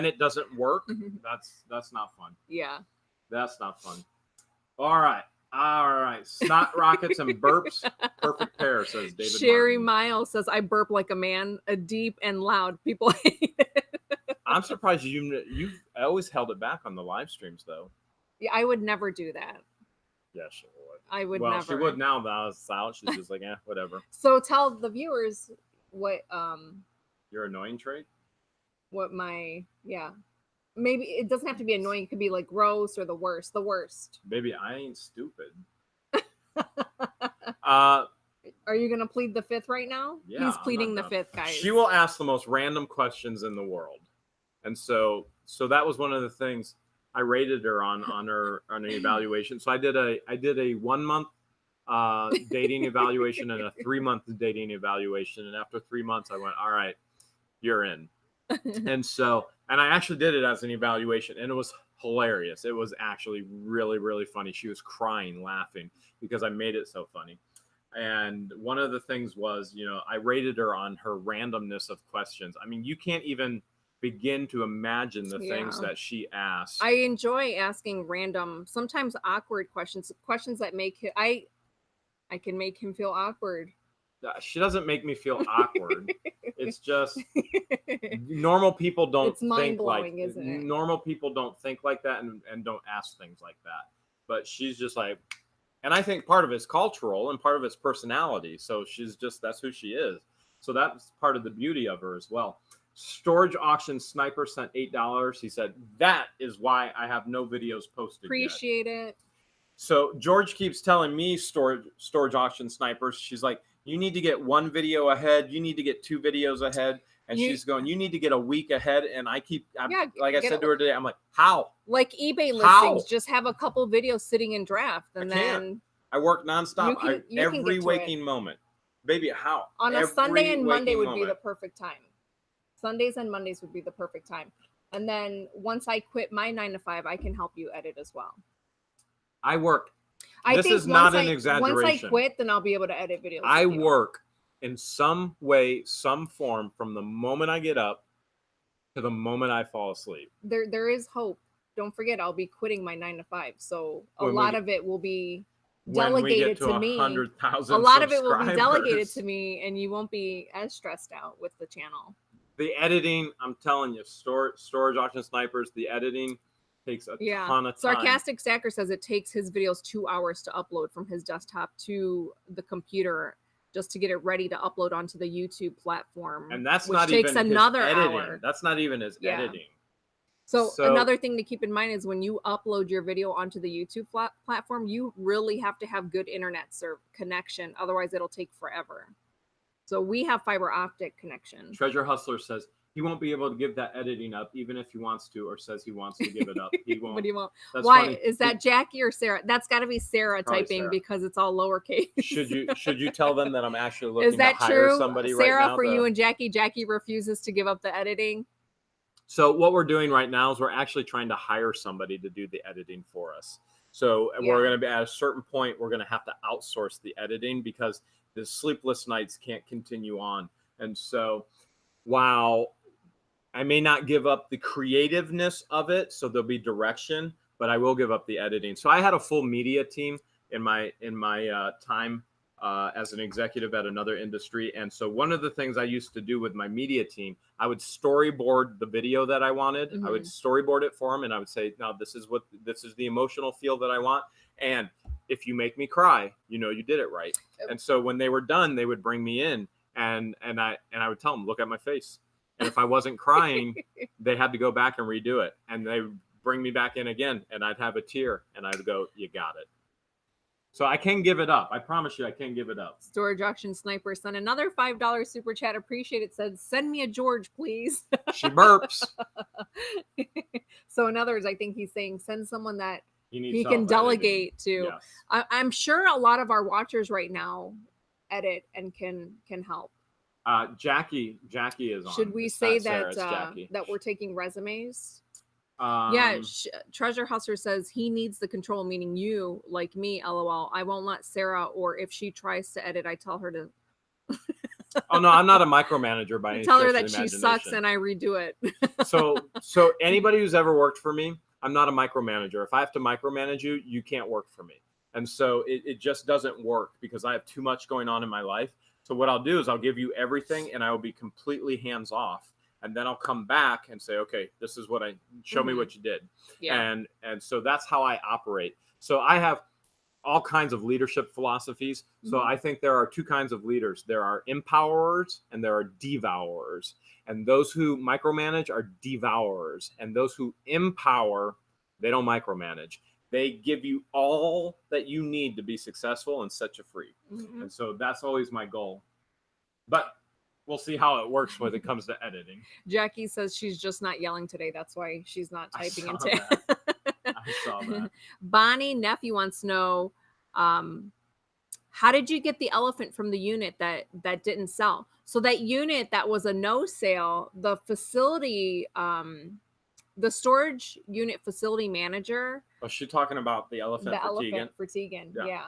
it doesn't work. That's not fun. Yeah, that's not fun. All right. Snot rockets and burps, perfect pair, says David. Sherry Martin. Miles says, "I burp like a man, a deep and loud. People hate it." I'm surprised you've always held it back on the live streams though. Yeah, I would never do that. Yeah, she would. I would never. Well, she would now that it's out. She's just like, whatever. So tell the viewers what your annoying trait? What maybe it doesn't have to be annoying. It could be like gross or the worst. The worst. Baby, I ain't stupid. Are you gonna plead the fifth right now? Yeah, he's pleading the fifth, guys. She will ask the most random questions in the world, and so that was one of the things I rated her on an evaluation. So I did a 1 month dating evaluation and a 3 month dating evaluation, and after 3 months, I went, all right, you're in. And I actually did it as an evaluation, and it was hilarious. It was actually really, really funny. She was crying, laughing because I made it so funny. And one of the things was, I rated her on her randomness of questions. I mean, you can't even begin to imagine the things that she asked. I enjoy asking random, sometimes awkward questions that make him, I can make him feel awkward. She doesn't make me feel awkward. It's just normal people don't it's mind-blowing, isn't it? Normal people don't think like that and don't ask things like that. But she's just like, and I think part of it's cultural and part of it's personality. So that's who she is. So that's part of the beauty of her as well. Storage Auction Sniper sent $8. He said, that is why I have no videos posted Appreciate it. So George keeps telling me, Storage Auction Snipers, she's like, you need to get one video ahead. You need to get 2 videos ahead. And she's going, you need to get a week ahead. And I said to her today, I'm like, how? Like eBay listings, just have a couple videos sitting in draft. And then I work nonstop every waking moment. Baby, how? On a Sunday and Monday would be the perfect time. Sundays and Mondays would be the perfect time. And then once I quit my 9 to 5, I can help you edit as well. I work. This is not an exaggeration. Once I quit, then I'll be able to edit videos. I work in some way, some form from the moment I get up to the moment I fall asleep. There is hope. Don't forget, I'll be quitting my 9 to 5. So a lot of it will be delegated to me. A lot of it will be delegated to me, and you won't be as stressed out with the channel. The editing, I'm telling you, Storage Auction Snipers, the editing takes a ton of time. Sarcastic Stacker says it takes his videos 2 hours to upload from his desktop to the computer just to get it ready to upload onto the YouTube platform. And that's not even another hour. That's not even his editing. So another thing to keep in mind is when you upload your video onto the YouTube platform, you really have to have good internet connection. Otherwise, it'll take forever. So we have fiber optic connection. Treasure Hustler says he won't be able to give that editing up, even if he wants to, or says he wants to give it up. He won't. But he won't. That's Why funny. Is that Jackie or Sarah? That's got to be Sarah typing Sarah. Because it's all lowercase. Should you tell them that I'm actually looking to hire somebody Sarah, right now? For you and Jackie. Jackie refuses to give up the editing. So what we're doing right now is we're actually trying to hire somebody to do the editing for us. So we're going to be at a certain point, we're going to have to outsource the editing because the sleepless nights can't continue on. And so while I may not give up the creativeness of it, so there'll be direction, but I will give up the editing. So I had a full media team in my time as an executive at another industry. And so one of the things I used to do with my media team, I would storyboard the video that I wanted. I would storyboard it for them, and I would say, now this is the emotional feel that I want. And if you make me cry, you did it right. And so when they were done, they would bring me in and I would tell them, look at my face. And if I wasn't crying, they had to go back and redo it. And they would bring me back in again, and I'd have a tear, and I'd go, you got it. So I can give it up. I promise you I can give it up. Storage Auction Sniper sent another $5 super chat. Appreciate it. Said, send me a George, please. She burps. So in other words, I think he's saying send someone that he help can delegate to. Yes. I'm sure a lot of our watchers right now edit and can help. Jackie is on. Should we say that that we're taking resumes? Yeah, Treasure Hustler says he needs the control, meaning you, like me, LOL. I won't let Sarah, or if she tries to edit, I tell her to. Oh no, I'm not a micromanager by any tell her stretch that of the she imagination. sucks and I redo it. So anybody who's ever worked for me, I'm not a micromanager. If I have to micromanage you, you can't work for me. And so it just doesn't work because I have too much going on in my life. So what I'll do is I'll give you everything and I will be completely hands off. And then I'll come back and say, okay, this is what show me what you did. Yeah. And so that's how I operate. So I have all kinds of leadership philosophies. So I think there are two kinds of leaders. There are empowerers and there are devourers. And those who micromanage are devourers. And those who empower, they don't micromanage. They give you all that you need to be successful and set you free. And so that's always my goal. But we'll see how it works when it comes to editing. Jackie says she's just not yelling today. That's why she's not typing into it. I saw that. Bonnie Nephew wants to know, how did you get the elephant from the unit that didn't sell? So that unit that was a no sale, the facility, the storage unit facility manager. Was she talking about the elephant for Tegan? Yeah.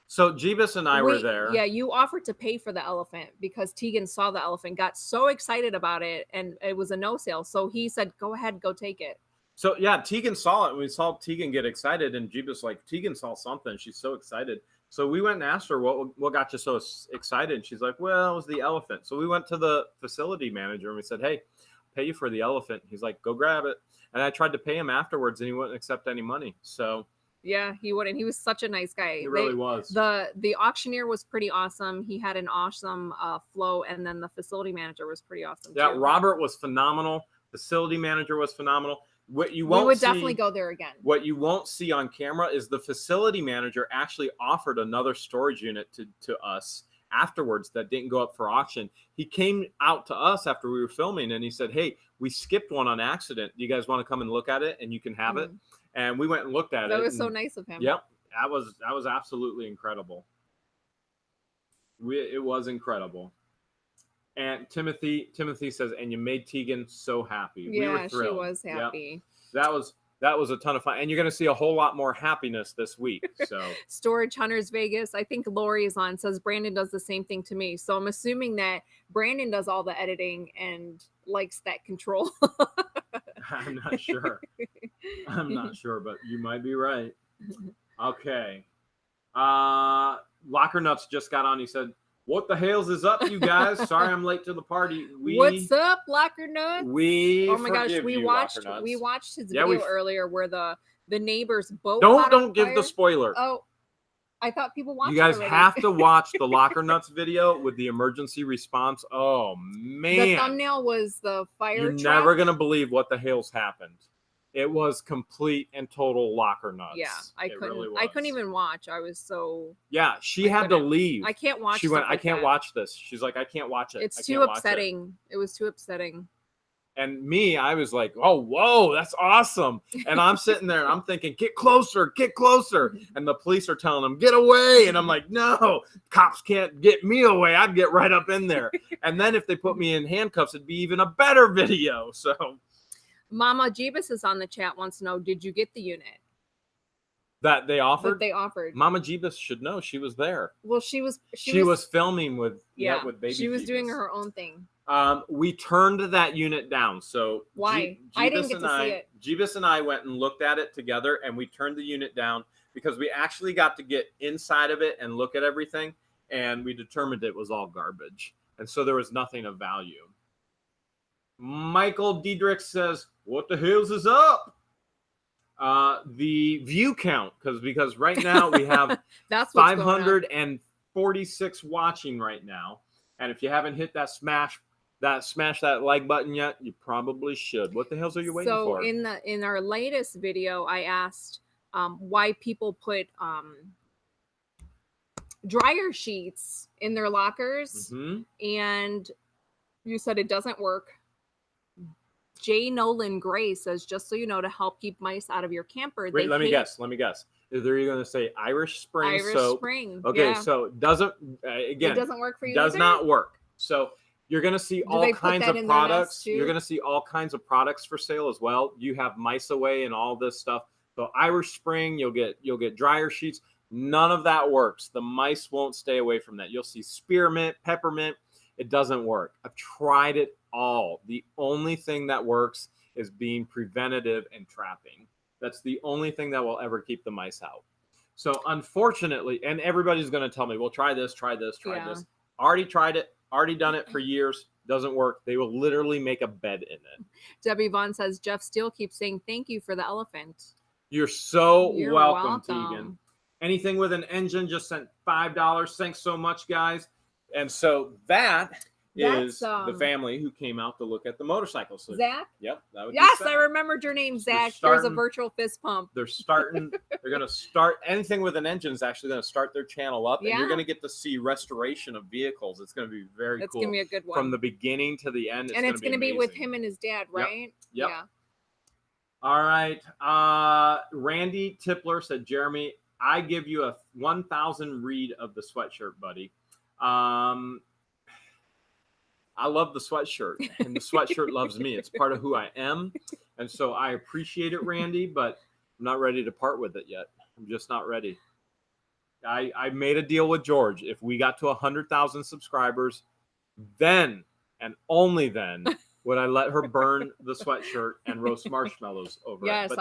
So Jeebus and I were there. Yeah, you offered to pay for the elephant because Tegan saw the elephant, got so excited about it, and it was a no sale. So he said, go ahead, go take it. So yeah, Tegan saw it. We saw Tegan get excited, and Jeebus like, Tegan saw something. She's so excited. So we went and asked her, what got you so excited? And she's like, well, it was the elephant. So we went to the facility manager and we said, hey, pay you for the elephant. He's like, go grab it. And I tried to pay him afterwards and he wouldn't accept any money. So yeah, he wouldn't. He was such a nice guy. He really was. The auctioneer was pretty awesome. He had an awesome flow, and then the facility manager was pretty awesome too. Robert was phenomenal. Facility manager was phenomenal. What you won't we would definitely go there again. What you won't see on camera is the facility manager actually offered another storage unit to us afterwards that didn't go up for auction. He came out to us after we were filming and he said, hey, we skipped one on accident. Do you guys want to come and look at it and you can have it? And we went and looked at it. That was so nice of him. Yep. That was absolutely incredible. It was incredible. And Timothy says, and you made Tegan so happy. Yeah, we were thrilled. She was happy. Yep. That was a ton of fun. And you're going to see a whole lot more happiness this week. So Storage Hunters Vegas. I think Lori is on, says Brandon does the same thing to me. So I'm assuming that Brandon does all the editing and likes that control. I'm not sure. I'm not sure, but you might be right. Okay. Locker Nuts just got on. He said, what the Hales is up, you guys? Sorry I'm late to the party. What's up, Locker Nuts? Oh my gosh, we watched his video earlier where the neighbor's boat. Don't give the spoiler. Oh, I thought people watched. You guys have to watch the Locker Nuts video with the emergency response. Oh man, the thumbnail was the fire. You're truck. Never gonna believe what the Hales happened. It was complete and total Locker Nuts. Yeah, I couldn't even watch. I was so. Yeah, she had to leave. I can't watch. She went, I can't watch this. She's like, I can't watch it. It's too upsetting. It was too upsetting. And me, I was like, oh, whoa, that's awesome. And I'm sitting there and I'm thinking, get closer, get closer. And the police are telling them, get away. And I'm like, no, cops can't get me away. I'd get right up in there. And then if they put me in handcuffs, it'd be even a better video. So. Mama Jeebus is on the chat, wants to know, did you get the unit? That they offered? That they offered. Mama Jeebus should know. She was there. Well, she was filming with baby. She was doing her own thing. We turned that unit down. So why? I didn't get to see it. Jeebus and I went and looked at it together, and we turned the unit down because we actually got to get inside of it and look at everything, and we determined it was all garbage, and so there was nothing of value. Michael Diedrich says, what the Hales is up? The view count, because right now we have that's 546 watching right now. And if you haven't hit that smash that like button yet, you probably should. What the hell are you waiting for? So in our latest video, I asked why people put dryer sheets in their lockers, Mm-hmm. and you said it doesn't work. J. Nolan Gray says, just so you know, to help keep mice out of your camper. Wait, let me guess. They're going to say Irish Spring Irish soap. Spring. Okay, Yeah. so doesn't again. It doesn't work for you. Does either? not work. So you're going to see all kinds of products. You're going to see all kinds of products for sale as well. You have Mice Away and all this stuff. So Irish Spring, you'll get dryer sheets. None of that works. The mice won't stay away from that. You'll see spearmint, peppermint. It doesn't work. I've tried it all. The only thing that works is being preventative and trapping. That's the only thing that will ever keep the mice out. So unfortunately, and everybody's going to tell me, well, try this. This. Already tried it. Already done it for years. Doesn't work. They will literally make a bed in it. Debbie Vaughn says, Jeff Steele keeps saying thank you for the elephant. You're welcome, Tegan. Anything with an engine just sent $5. Thanks so much, guys. And so that's the family who came out to look at the motorcycle. So, Zach? Yep. That would yes, I remembered your name, Zach. There's a virtual fist pump. They're going to start anything with an engine is actually going to start their channel up. And you're going to get to see restoration of vehicles. It's going to be very cool. It's going to be a good one. From the beginning to the end. It's going to be with him and his dad, right? Yep. Yeah. All right. Randy Tipler said, Jeremy, I give you a 1,000 read of the sweatshirt, buddy. I love the sweatshirt, and the sweatshirt loves me. It's part of who I am, and so I appreciate it, Randy, but I'm not ready to part with it yet. I'm just not ready. I made a deal with George. If we got to 100,000 subscribers, then and only then would I let her burn the sweatshirt and roast marshmallows over it. Yes,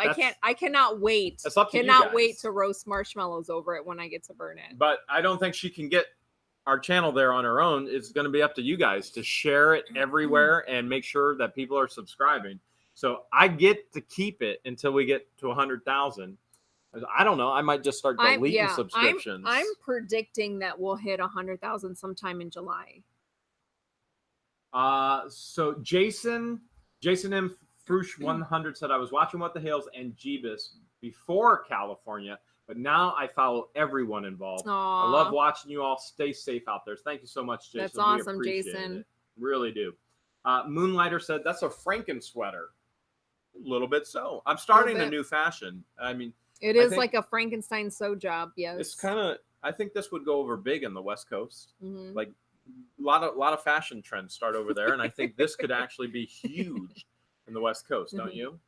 I cannot wait. It's up to you cannot guys. wait to roast marshmallows over it when I get to burn it. But I don't think she can get our channel there on her own. It's going to be up to you guys to share it everywhere and make sure that people are subscribing. So I get to keep it until we get to 100,000. I don't know. I might just start deleting subscriptions. I'm predicting that we'll hit 100,000 sometime in July. So Jason M. Frush 100 said, I was watching What the Hales and Jeebus before California, but now I follow everyone involved. Aww. I love watching you all. Stay safe out there. Thank you so much, Jason. That's awesome, Jason. It. Really do. Moonlighter said, that's a Franken sweater. A little bit so. I'm starting a new fashion. I mean, it is like a Frankenstein sew job. Yes. It's kind of, I think this would go over big in the West Coast. Mm-hmm. Like a lot of fashion trends start over there. And I think this could actually be huge in the West Coast. Don't you?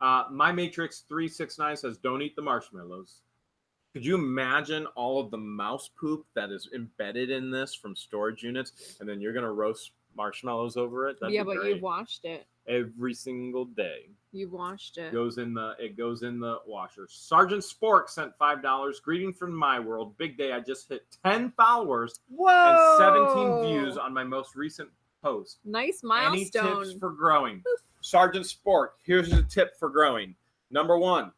My Matrix 369 says, don't eat the marshmallows. Could you imagine all of the mouse poop that is embedded in this from storage units, and then you're going to roast marshmallows over it? That'd be but great. you washed it every single day. You washed it. It goes in the washer. Sergeant Spork sent $5. Greeting from my world. Big day. I just hit 10 followers. Whoa! And 17 views on my most recent post. Nice milestone. Any tips for growing? Sergeant Spork, here's a tip for growing. Number 1,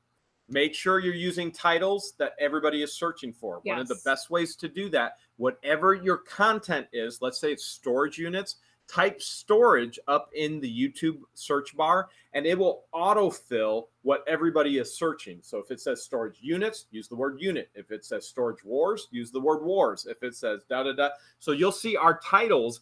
make sure you're using titles that everybody is searching for. Yes. One of the best ways to do that, whatever your content is, let's say it's storage units, type storage up in the YouTube search bar, and it will autofill what everybody is searching. So if it says storage units, use the word unit. If it says storage wars, use the word wars. If it says da-da-da. So you'll see our titles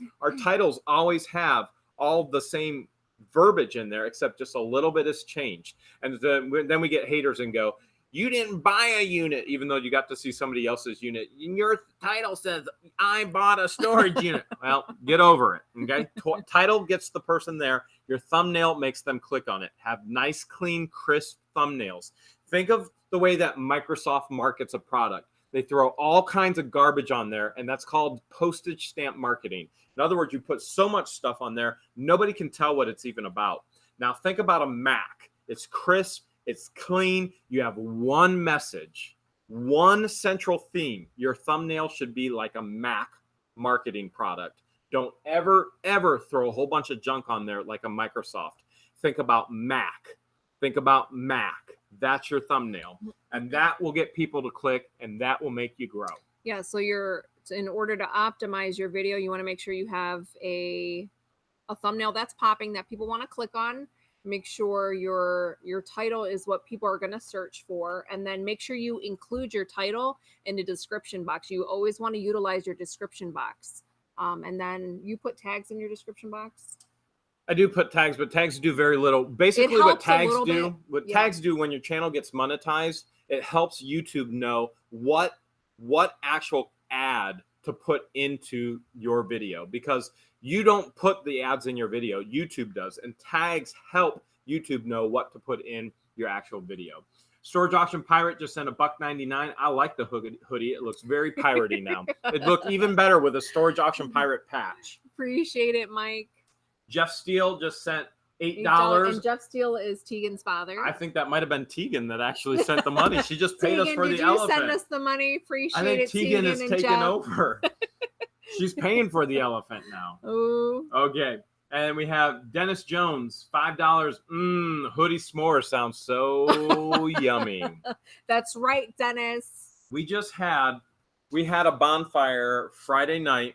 always have all the same verbiage in there, except just a little bit has changed. And then we get haters and go, you didn't buy a unit, even though you got to see somebody else's unit. Your title says, I bought a storage unit. Well, get over it, okay? Title gets the person there. Your thumbnail makes them click on it. Have nice, clean, crisp thumbnails. Think of the way that Microsoft markets a product. They throw all kinds of garbage on there, and that's called postage stamp marketing. In other words, you put so much stuff on there, nobody can tell what it's even about. Now, think about a Mac. It's crisp. It's clean. You have one message, one central theme. Your thumbnail should be like a Mac marketing product. Don't ever throw a whole bunch of junk on there like a Microsoft. Think about Mac. Think about Mac. That's your thumbnail. And that will get people to click, and that will make you grow. Yeah, so in order to optimize your video, you want to make sure you have a thumbnail that's popping that people want to click on. Make sure your title is what people are going to search for, and then make sure you include your title in the description box. You always want to utilize your description box. And then you put tags in your description box. I do put tags, but tags do very little. Basically, what tags do when your channel gets monetized, it helps YouTube know what actual ad to put into your video, because you don't put the ads in your video, YouTube does, and tags help YouTube know what to put in your actual video. Storage Auction Pirate just sent $1.99. I like the hoodie. It looks very piratey now. It looked even better with a Storage Auction Pirate patch. Appreciate it, Mike. Jeff Steele just sent $8. And Jeff Steele is Tegan's father. I think that might have been Tegan that actually sent the money. She just paid us for the elephant. Did you send us the money? Appreciate it. I think Tegan is taking over. She's paying for the elephant now. Oh. Okay. And we have Dennis Jones, $5. Hoodie s'more sounds so yummy. That's right, Dennis. We had a bonfire Friday night.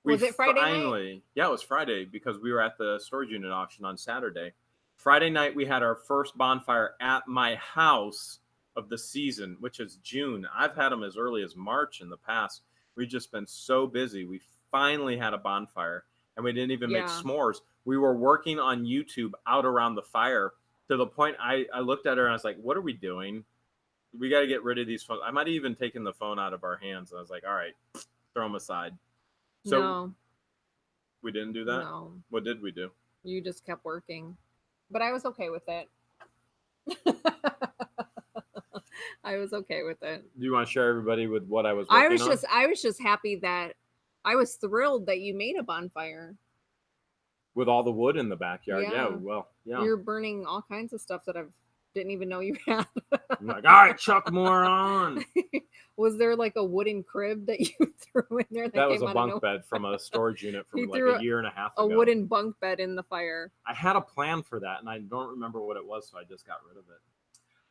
Was it Friday night? Yeah, it was Friday because we were at the storage unit auction on Saturday. Friday night, we had our first bonfire at my house of the season, which is June. I've had them as early as March in the past. We've just been so busy. We finally had a bonfire, and we didn't even make s'mores. We were working on YouTube out around the fire to the point I looked at her and I was like, what are we doing? We got to get rid of these phones. I might have even taken the phone out of our hands. And I was like, all right, throw them aside. So no. We didn't do that? No. What did we do? You just kept working. But I was okay with it. I was okay with it. Do you want to share everybody with what I was working on? I was just happy that I was thrilled that you made a bonfire. With all the wood in the backyard. Yeah. You're burning all kinds of stuff that I didn't even know you had. I'm like, all right, Chuck, more on. Was there like a wooden crib that you threw in there? That was a bunk bed from a storage unit from like a year and a half ago. A wooden bunk bed in the fire. I had a plan for that, and I don't remember what it was, so I just got rid of it.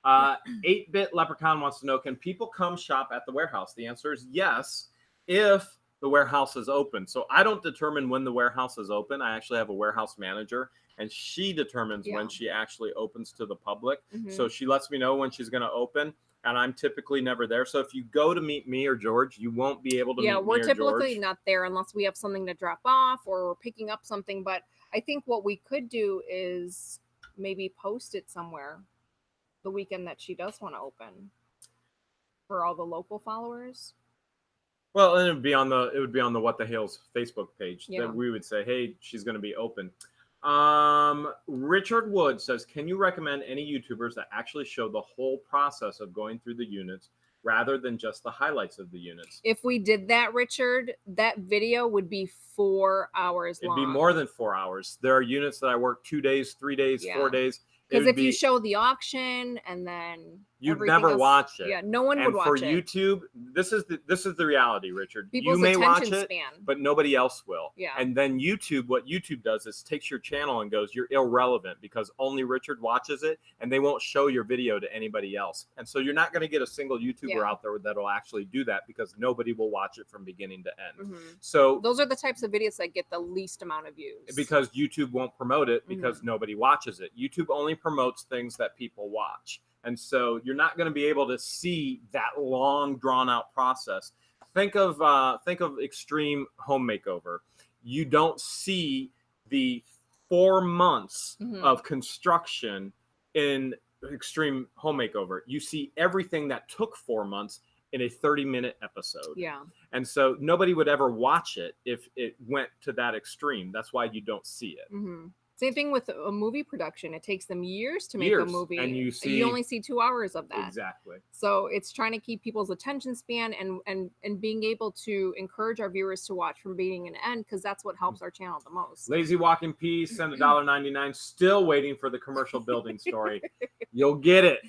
8-Bit Leprechaun wants to know, can people come shop at the warehouse? The answer is yes, if the warehouse is open. So I don't determine when the warehouse is open. I actually have a warehouse manager, and she determines when she actually opens to the public. So she lets me know when she's going to open, and I'm typically never there. So if you go to meet me or George, you won't be able to meet me or George. Yeah, we're typically not there unless we have something to drop off or we're picking up something. But I think what we could do is maybe post it somewhere the weekend that she does want to open for all the local followers. Well, and it would be on the What the Hales Facebook page that we would say, hey, she's going to be open. Richard Wood says, can you recommend any YouTubers that actually show the whole process of going through the units rather than just the highlights of the units? If we did that, Richard, that video would be 4 hours long. It'd be more than 4 hours. There are units that I work 2 days, 3 days, 4 days. Because if you show the auction and then you'd never watch it. Yeah, no one would watch it. And for YouTube, this is the reality, Richard. People's you may watch attention it, span. but nobody else will. Yeah. And then YouTube, what YouTube does is takes your channel and goes, you're irrelevant because only Richard watches it, and they won't show your video to anybody else. And so you're not going to get a single YouTuber out there that will actually do that because nobody will watch it from beginning to end. So those are the types of videos that get the least amount of views. Because YouTube won't promote it because nobody watches it. YouTube only promotes things that people watch. And so you're not going to be able to see that long drawn out process. Think of Extreme Home Makeover. You don't see the 4 months of construction in Extreme Home Makeover. You see everything that took 4 months in a 30-minute episode. Yeah. And so nobody would ever watch it if it went to that extreme. That's why you don't see it. Same thing with a movie production. It takes them years to make a movie. And you only see 2 hours of that. Exactly. So it's trying to keep people's attention span and being able to encourage our viewers to watch from beginning and end, because that's what helps our channel the most. Lazy Walking Peace, send $1.99. Still waiting for the commercial building story. You'll get it.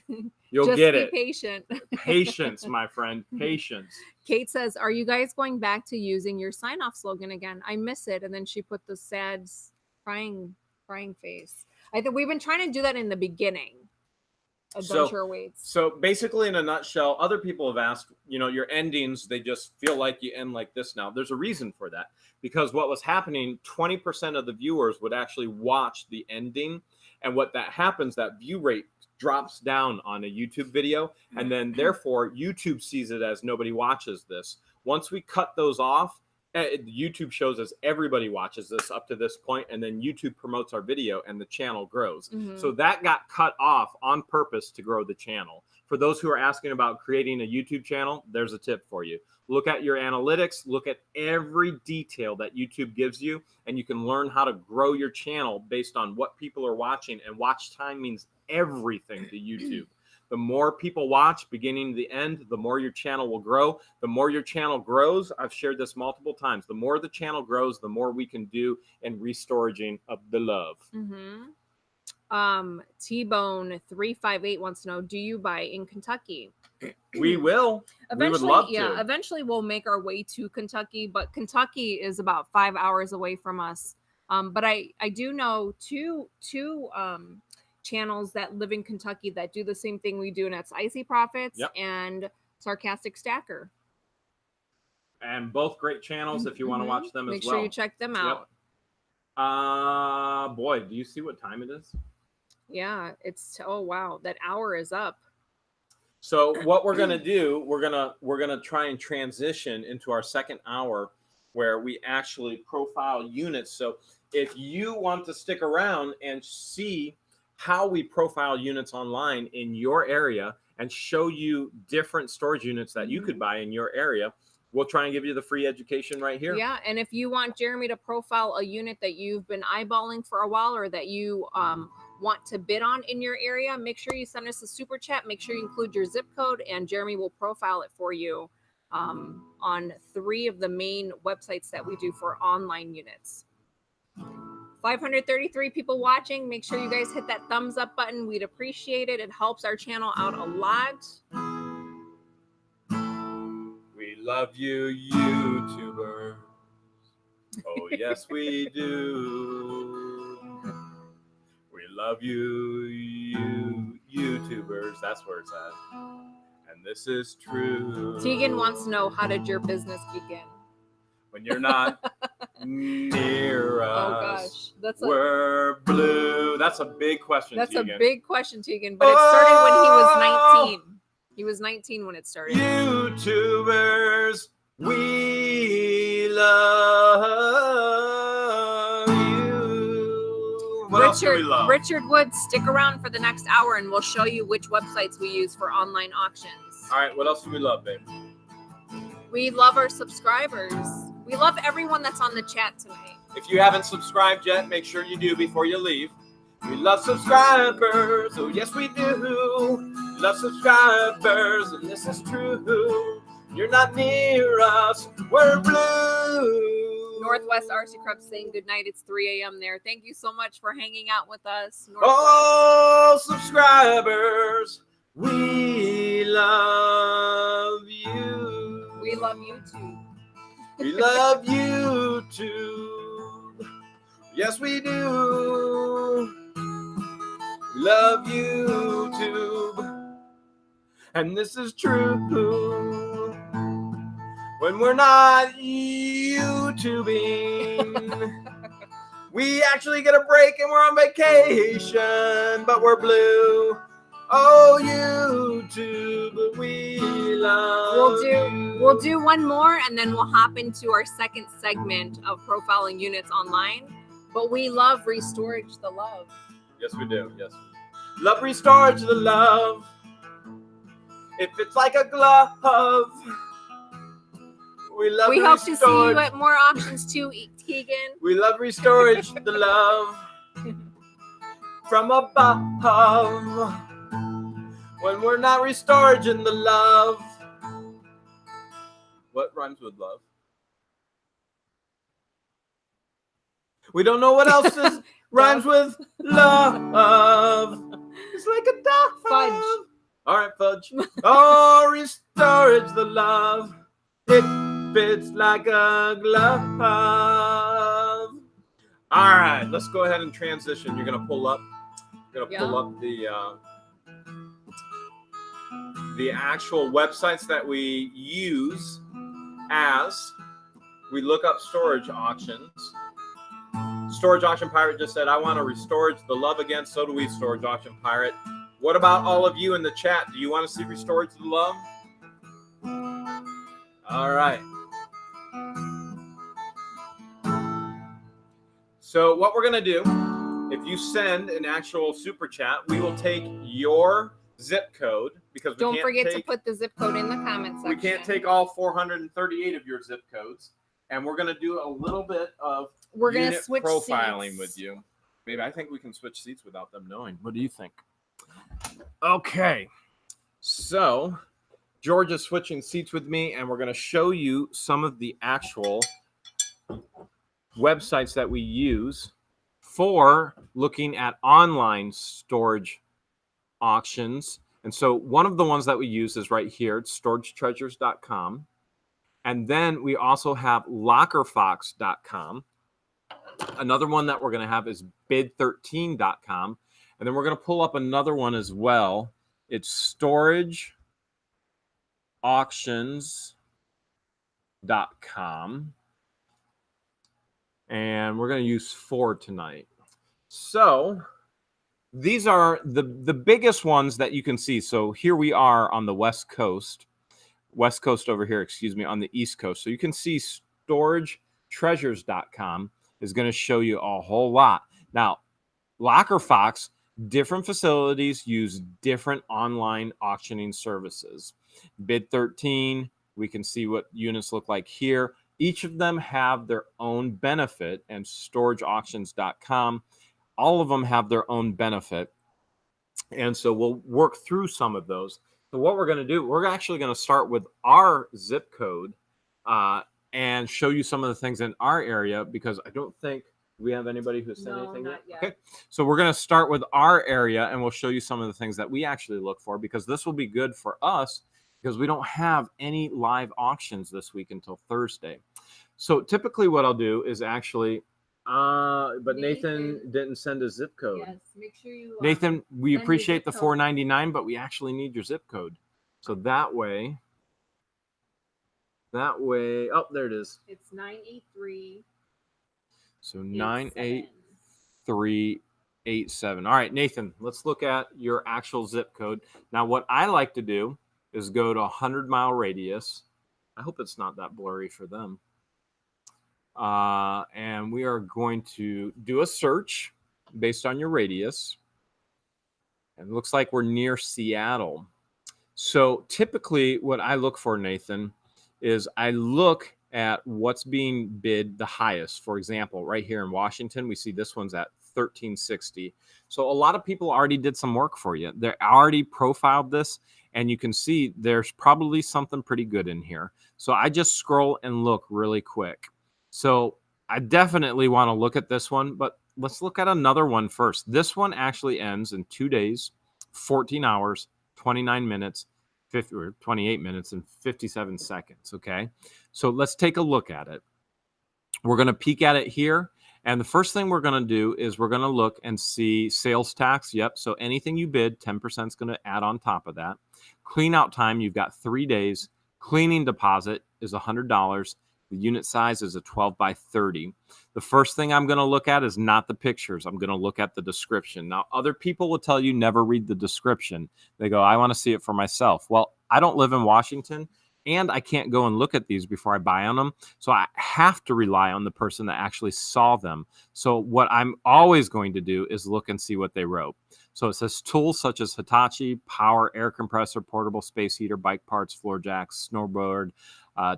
You'll get it. Just be patient. Patience, my friend. Patience. Kate says, are you guys going back to using your sign-off slogan again? I miss it. And then she put the sad crying face. I think we've been trying to do that in the beginning. Adventure awaits. So basically, in a nutshell, other people have asked, your endings, they just feel like you end like this now. There's a reason for that, because what was happening, 20% of the viewers would actually watch the ending, And what that happens, that view rate drops down on a YouTube video, and then therefore YouTube sees it as nobody watches this. Once we cut those off, YouTube shows us everybody watches this up to this point, and then YouTube promotes our video and the channel grows. So that got cut off on purpose to grow the channel. For those who are asking about creating a YouTube channel, there's a tip for you. Look at your analytics, look at every detail that YouTube gives you, and you can learn how to grow your channel based on what people are watching. And watch time means everything to YouTube. The more people watch, beginning to the end, the more your channel will grow. The more your channel grows, I've shared this multiple times, the more the channel grows, the more we can do in restoraging of the love. T-Bone 358 wants to know, do you buy in Kentucky? We will. Eventually, we would love yeah, to. eventually we'll make our way to Kentucky, but Kentucky is about 5 hours away from us. But I do know two channels that live in Kentucky that do the same thing we do, and that's Icy Profits and Sarcastic Stacker. And both great channels if you want to watch them as well. Make sure you check them out. Boy, do you see what time it is? Yeah, it's oh wow, that hour is up. So what we're gonna do, we're gonna try and transition into our second hour where we actually profile units. So if you want to stick around and see how we profile units online in your area and show you different storage units that you could buy in your area, we'll try and give you the free education right here. Yeah, and if you want Jeremy to profile a unit that you've been eyeballing for a while, or that you want to bid on in your area, make sure you send us a super chat. Make sure you include your zip code, and Jeremy will profile it for you on 3 of the main websites that we do for online units. 533 people watching. Make sure you guys hit that thumbs up button. We'd appreciate it. It helps our channel out a lot. We love you, YouTubers. Oh, yes, we do. We love you, YouTubers. That's where it's at. And this is true. Tegan wants to know, how did your business begin? When you're not near us. Oh gosh, we're blue. That's a big question, That's Tegan. a big question, Tegan. But it started when he was 19. He was 19 when it started. YouTubers, we love you. What else do we love? Richard Wood, stick around for the next hour and we'll show you which websites we use for online auctions. All right, what else do we love, babe? We love our subscribers. We love everyone that's on the chat tonight. If you haven't subscribed yet, make sure you do before you leave. We love subscribers. Oh, yes, we do. Love subscribers, and this is true. You're not near us. We're blue. Northwest RC Crub saying good night. It's 3 a.m. there. Thank you so much for hanging out with us. Northwest. Oh, subscribers, we love you. We love YouTube. We love YouTube. Yes, we do. We love YouTube. And this is true. When we're not YouTubing, we actually get a break and we're on vacation, but we're blue. Oh, YouTube, we love you. We'll do one more, and then we'll hop into our second segment of profiling units online. But we love Restorage the Love. Yes, we do. Yes. Love Restorage the Love. If it's like a glove. We love We hope to see you at more auctions too, Tegan. We love Restorage the Love. From above. When we're not restoring the love. What rhymes with love? We don't know what else is rhymes with love. It's like a dove. Fudge. All right, fudge. Oh, Restorage the love. It fits like a glove. All right, let's go ahead and transition. You're gonna pull up. You're gonna pull up the actual websites that we use as we look up storage auctions. Storage Auction Pirate just said, I want to restore the love again. So do we, Storage Auction Pirate. What about all of you in the chat? Do you want to see Restored to the Love? All right. So what we're going to do, if you send an actual super chat, we will take your zip code, because don't forget to put the zip code in the comment section. We can't take all 438 of your zip codes, and we're going to do a little bit of switch profiling seats with you. Maybe I think we can switch seats without them knowing. What do you think? Okay, so George is switching seats with me, and we're going to show you some of the actual websites that we use for looking at online storage auctions. And so one of the ones that we use is right here. It's storagetreasures.com. And then we also have lockerfox.com. Another one that we're going to have is bid13.com. And then we're going to pull up another one as well. It's storageauctions.com. And we're going to use 4 tonight. So these are the biggest ones that you can see. So here we are on the West Coast over here, excuse me, on the East Coast. So you can see storagetreasures.com is going to show you a whole lot. Now, LockerFox, different facilities use different online auctioning services. Bid13, we can see what units look like here. Each of them have their own benefit, and storageauctions.com, all of them have their own benefit. And so we'll work through some of those. So what we're going to do, we're actually going to start with our zip code and show you some of the things in our area, because I don't think we have anybody who's sent anything yet. Okay, so we're going to start with our area, and we'll show you some of the things that we actually look for, because this will be good for us, because we don't have any live auctions this week until Thursday. So typically what I'll do is actually, but Nathan didn't send a zip code. Yes, make sure you Nathan, we appreciate the $4.99, but we actually need your zip code. So that way, oh, there it is. It's 983. So 98387. All right, Nathan, let's look at your actual zip code. Now, what I like to do is go to 100-mile radius. I hope it's not that blurry for them. And we are going to do a search based on your radius. And it looks like we're near Seattle. So typically what I look for, Nathan, is I look at what's being bid the highest. For example, right here in Washington, we see this one's at $13.60. So a lot of people already did some work for you. They already profiled this, and you can see there's probably something pretty good in here. So I just scroll and look really quick. So I definitely want to look at this one, but let's look at another one first. This one actually ends in 2 days, 14 hours, 29 minutes, 28 minutes, and 57 seconds, okay? So let's take a look at it. We're going to peek at it here. And the first thing we're going to do is we're going to look and see sales tax. Yep. So anything you bid, 10% is going to add on top of that. Clean out time, you've got 3 days. Cleaning deposit is $100. The unit size is a 12 by 30. The first thing I'm going to look at is not the pictures. I'm going to look at the description. Now, other people will tell you never read the description. They go, I want to see it for myself. Well, I don't live in Washington, and I can't go and look at these before I buy on them. So I have to rely on the person that actually saw them. So what I'm always going to do is look and see what they wrote. So it says tools such as Hitachi, power, air compressor, portable space heater, bike parts, floor jacks, snowboard,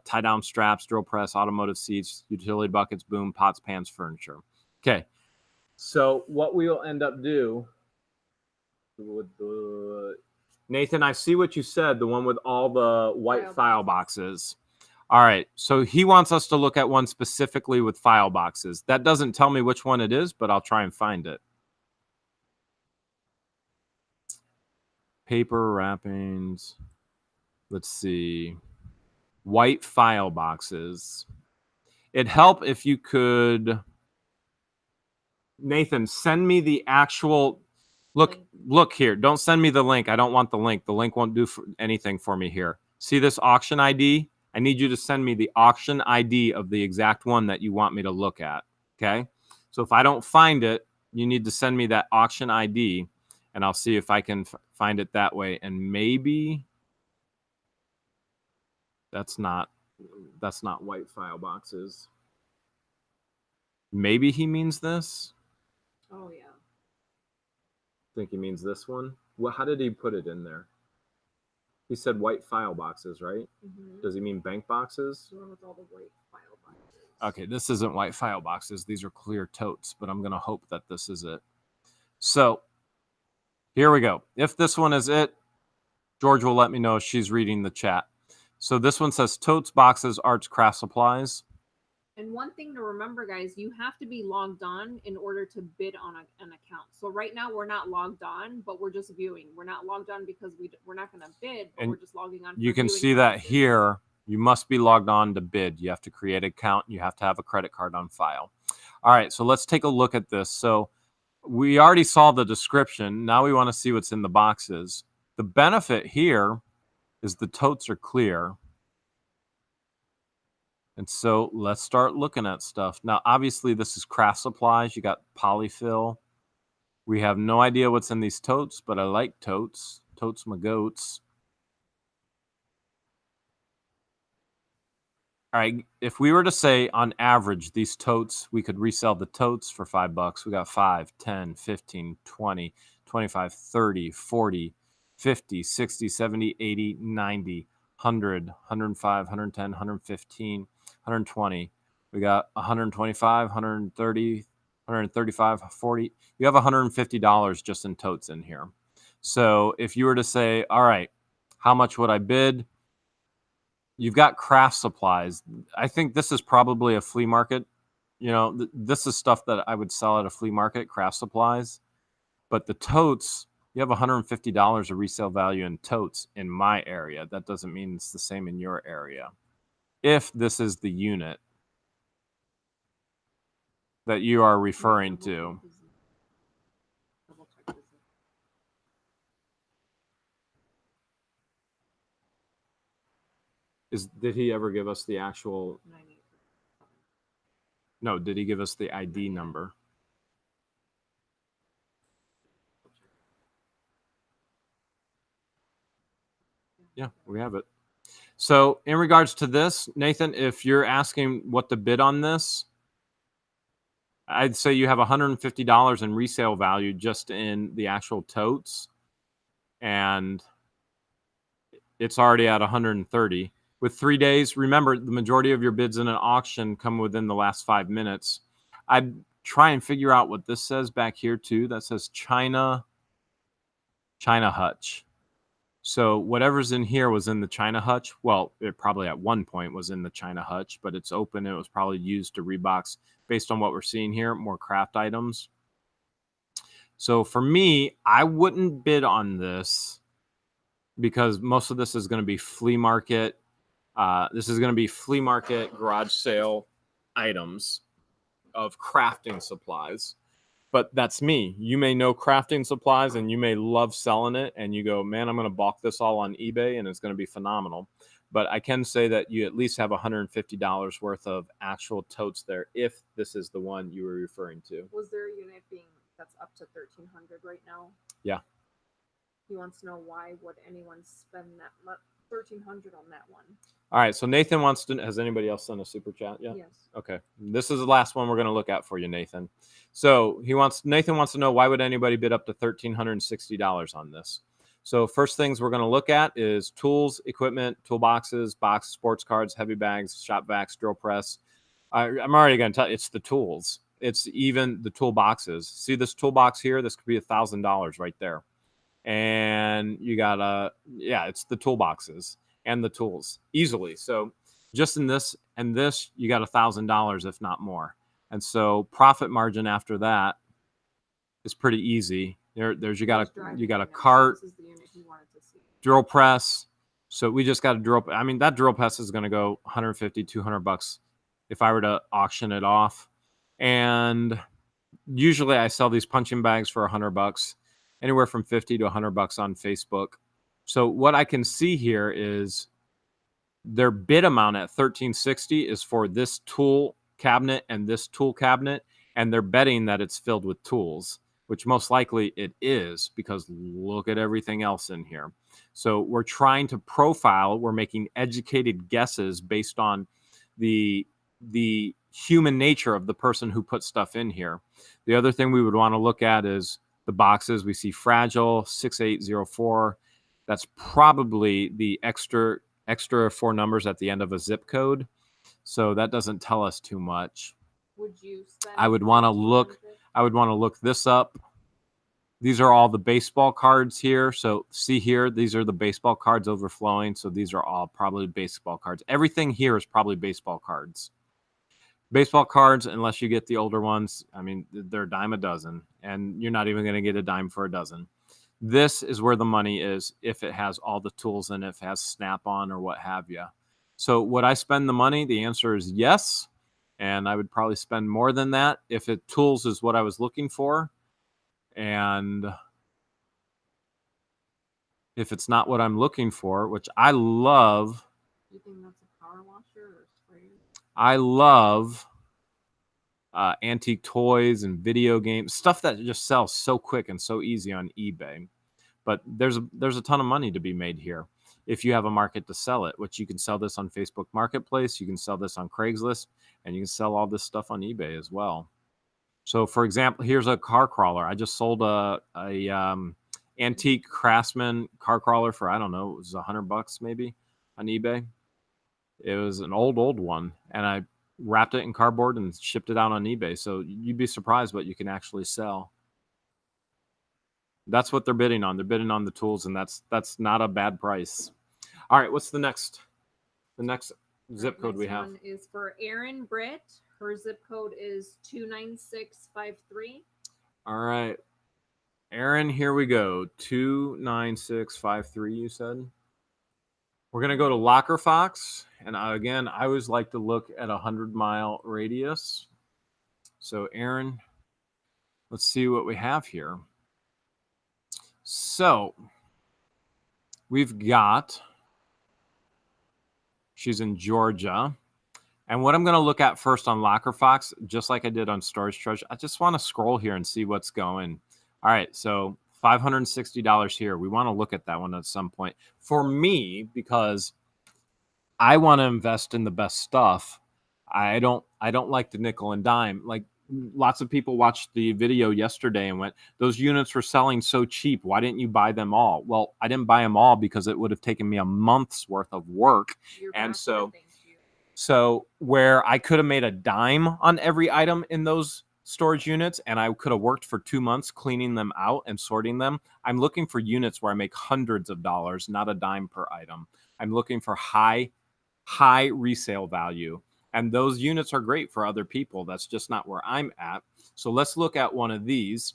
tie-down straps, drill press, automotive seats, utility buckets, boom, pots, pans, furniture. Okay, so what we will end up do with the Nathan, I see what you said, the one with all the white file boxes. All right, so he wants us to look at one specifically with file boxes. That doesn't tell me which one it is, but I'll try and find it. Paper wrappings. Let's see. White file boxes. It'd help if you could, Nathan, send me the actual, look here. Don't send me the link. I don't want the link. The link won't do anything for me here. See this auction ID? I need you to send me the auction ID of the exact one that you want me to look at. Okay? So if I don't find it, you need to send me that auction ID, and I'll see if I can find it that way. And maybe that's not white file boxes. Maybe he means this. Oh yeah. Think he means this one. Well, how did he put it in there? He said white file boxes, right? Mm-hmm. Does he mean bank boxes? The one with all the white file boxes. Okay, this isn't white file boxes. These are clear totes, but I'm going to hope that this is it. So here we go. If this one is it, George will let me know if she's reading the chat. So this one says totes, boxes, arts, craft supplies. And one thing to remember, guys, you have to be logged on in order to bid on an account. So right now we're not logged on, but we're just viewing. We're not logged on because we're not going to bid, but we're just logging on. You can see that here. You must be logged on to bid. You have to create an account. You have to have a credit card on file. All right, so let's take a look at this. So we already saw the description. Now we want to see what's in the boxes. The benefit here is the totes are clear. And so let's start looking at stuff. Now, obviously, this is craft supplies. You got polyfill. We have no idea what's in these totes, but I like totes. Totes my goats. All right, if we were to say on average, these totes, we could resell the totes for $5. We got 5, 10, 15, 20, 25, 30, 40, 50, 60, 70, 80, 90, 100, 105, 110, 115, 120. We got 125, 130, 135, 40. You have $150 just in totes in here. So if you were to say, all right, how much would I bid? You've got craft supplies. I think this is probably a flea market. You know, this is stuff that I would sell at a flea market, craft supplies. But the totes, you have $150 of resale value in totes in my area. That doesn't mean it's the same in your area. If this is the unit that you are referring to. Did he ever give us the actual? No, did he give us the ID number? Yeah, we have it. So in regards to this, Nathan, if you're asking what to bid on this, I'd say you have $150 in resale value just in the actual totes. And it's already at 130. With 3 days, remember, the majority of your bids in an auction come within the last 5 minutes. I'd try and figure out what this says back here, too. That says China hutch. So whatever's in here was in the China hutch. Well, it probably at one point was in the China hutch, but it's open. It was probably used to rebox based on what we're seeing here, more craft items. So for me, I wouldn't bid on this because most of this is going to be flea market. This is going to be flea market garage sale items of crafting supplies. But that's me. You may know crafting supplies and you may love selling it and you go, man, I'm going to balk this all on eBay and it's going to be phenomenal. But I can say that you at least have $150 worth of actual totes there if this is the one you were referring to. Was there a unit that's up to $1,300 right now? Yeah. He wants to know why would anyone spend that much, $1,300 on that one. All right, so Nathan wants to. Has anybody else done a super chat yet? Yes. Okay, this is the last one we're going to look at for you, Nathan. So Nathan wants to know why would anybody bid up to $1,360 on this? So first things we're going to look at is tools, equipment, toolboxes, box, sports cards, heavy bags, shop vacs, drill press. I'm already going to tell you, it's the tools. It's even the toolboxes. See this toolbox here? This could be $1,000 right there. And you got it's the toolboxes and the tools easily. So just in this and this, you got $1,000, if not more. And so profit margin after that is pretty easy. There's you got a cart, drill press. So we just got a drill. I mean, that drill press is going to go $150, $200 if I were to auction it off. And usually I sell these punching bags for $100, anywhere from $50 to $100 on Facebook. So what I can see here is their bid amount at $1,360 is for this tool cabinet and this tool cabinet. and they're betting that it's filled with tools, which most likely it is, because look at everything else in here. So we're trying to profile, we're making educated guesses based on the human nature of the person who put stuff in here. The other thing we would want to look at is the boxes. We see fragile 6804. That's probably the extra 4 numbers at the end of a zip code. So that doesn't tell us too much. Would you spend I would want to look this up. These are all the baseball cards here. So see here, these are the baseball cards overflowing. So these are all probably baseball cards. Everything here is probably baseball cards. Baseball cards, unless you get the older ones, I mean, they're a dime a dozen, and you're not even going to get a dime for a dozen. This is where the money is if it has all the tools in it, if it has Snap-on or what have you. So would I spend the money? The answer is yes, and I would probably spend more than that if tools is what I was looking for. And if it's not what I'm looking for, which I love. You think that's a power washer or spray? I love antique toys and video games, stuff that just sells so quick and so easy on eBay. But there's a ton of money to be made here if you have a market to sell it, which you can sell this on Facebook Marketplace, you can sell this on Craigslist, and you can sell all this stuff on eBay as well. So for example, here's a car crawler. I just sold a antique Craftsman car crawler for, I don't know, it was $100 maybe on eBay. It was an old one, and I wrapped it in cardboard and shipped it out on eBay. So you'd be surprised what you can actually sell. That's what they're bidding on. They're bidding on the tools, and that's not a bad price. All right, what's the next zip code we have? One is for Erin Britt. Her zip code is 29653. All right, Erin, here we go. 29653, you said? We're going to go to Locker Fox. And again, I always like to look at a 100-mile radius. So, Erin, let's see what we have here. So, we've got, she's in Georgia. And what I'm going to look at first on Locker Fox, just like I did on Storage Treasure, I just want to scroll here and see what's going. All right, so $560 here. We want to look at that one at some point. For me, because I want to invest in the best stuff, I don't like the nickel and dime. Like, lots of people watched the video yesterday and went, those units were selling so cheap. Why didn't you buy them all? Well, I didn't buy them all because it would have taken me a month's worth of work. And so where I could have made a dime on every item in those storage units, and I could have worked for 2 months cleaning them out and sorting them, I'm looking for units where I make hundreds of dollars, not a dime per item. I'm looking for high resale value. And those units are great for other people. That's just not where I'm at. So let's look at one of these.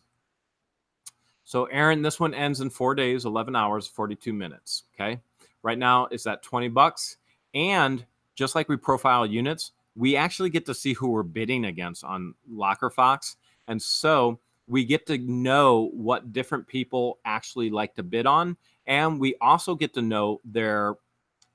So Erin, this one ends in 4 days, 11 hours, 42 minutes. Okay. Right now it's at $20. And just like we profile units, we actually get to see who we're bidding against on Locker Fox. And so we get to know what different people actually like to bid on. And we also get to know their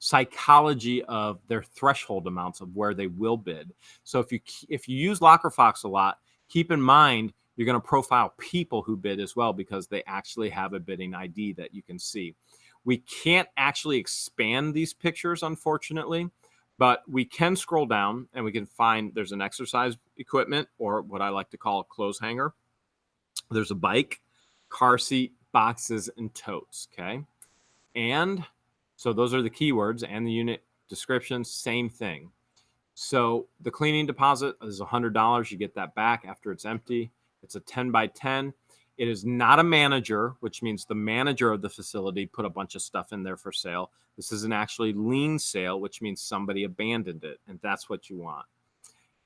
psychology of their threshold amounts of where they will bid. So if you use Locker Fox a lot, keep in mind you're going to profile people who bid as well, because they actually have a bidding ID that you can see. We can't actually expand these pictures, unfortunately, but we can scroll down and we can find there's an exercise equipment, or what I like to call a clothes hanger. There's a bike, car seat, boxes, and totes. Okay. And so those are the keywords, and the unit description, same thing. So the cleaning deposit is $100. You get that back after it's empty. It's a 10 by 10. It is not a manager, which means the manager of the facility put a bunch of stuff in there for sale. This is an actually lien sale, which means somebody abandoned it, and that's what you want.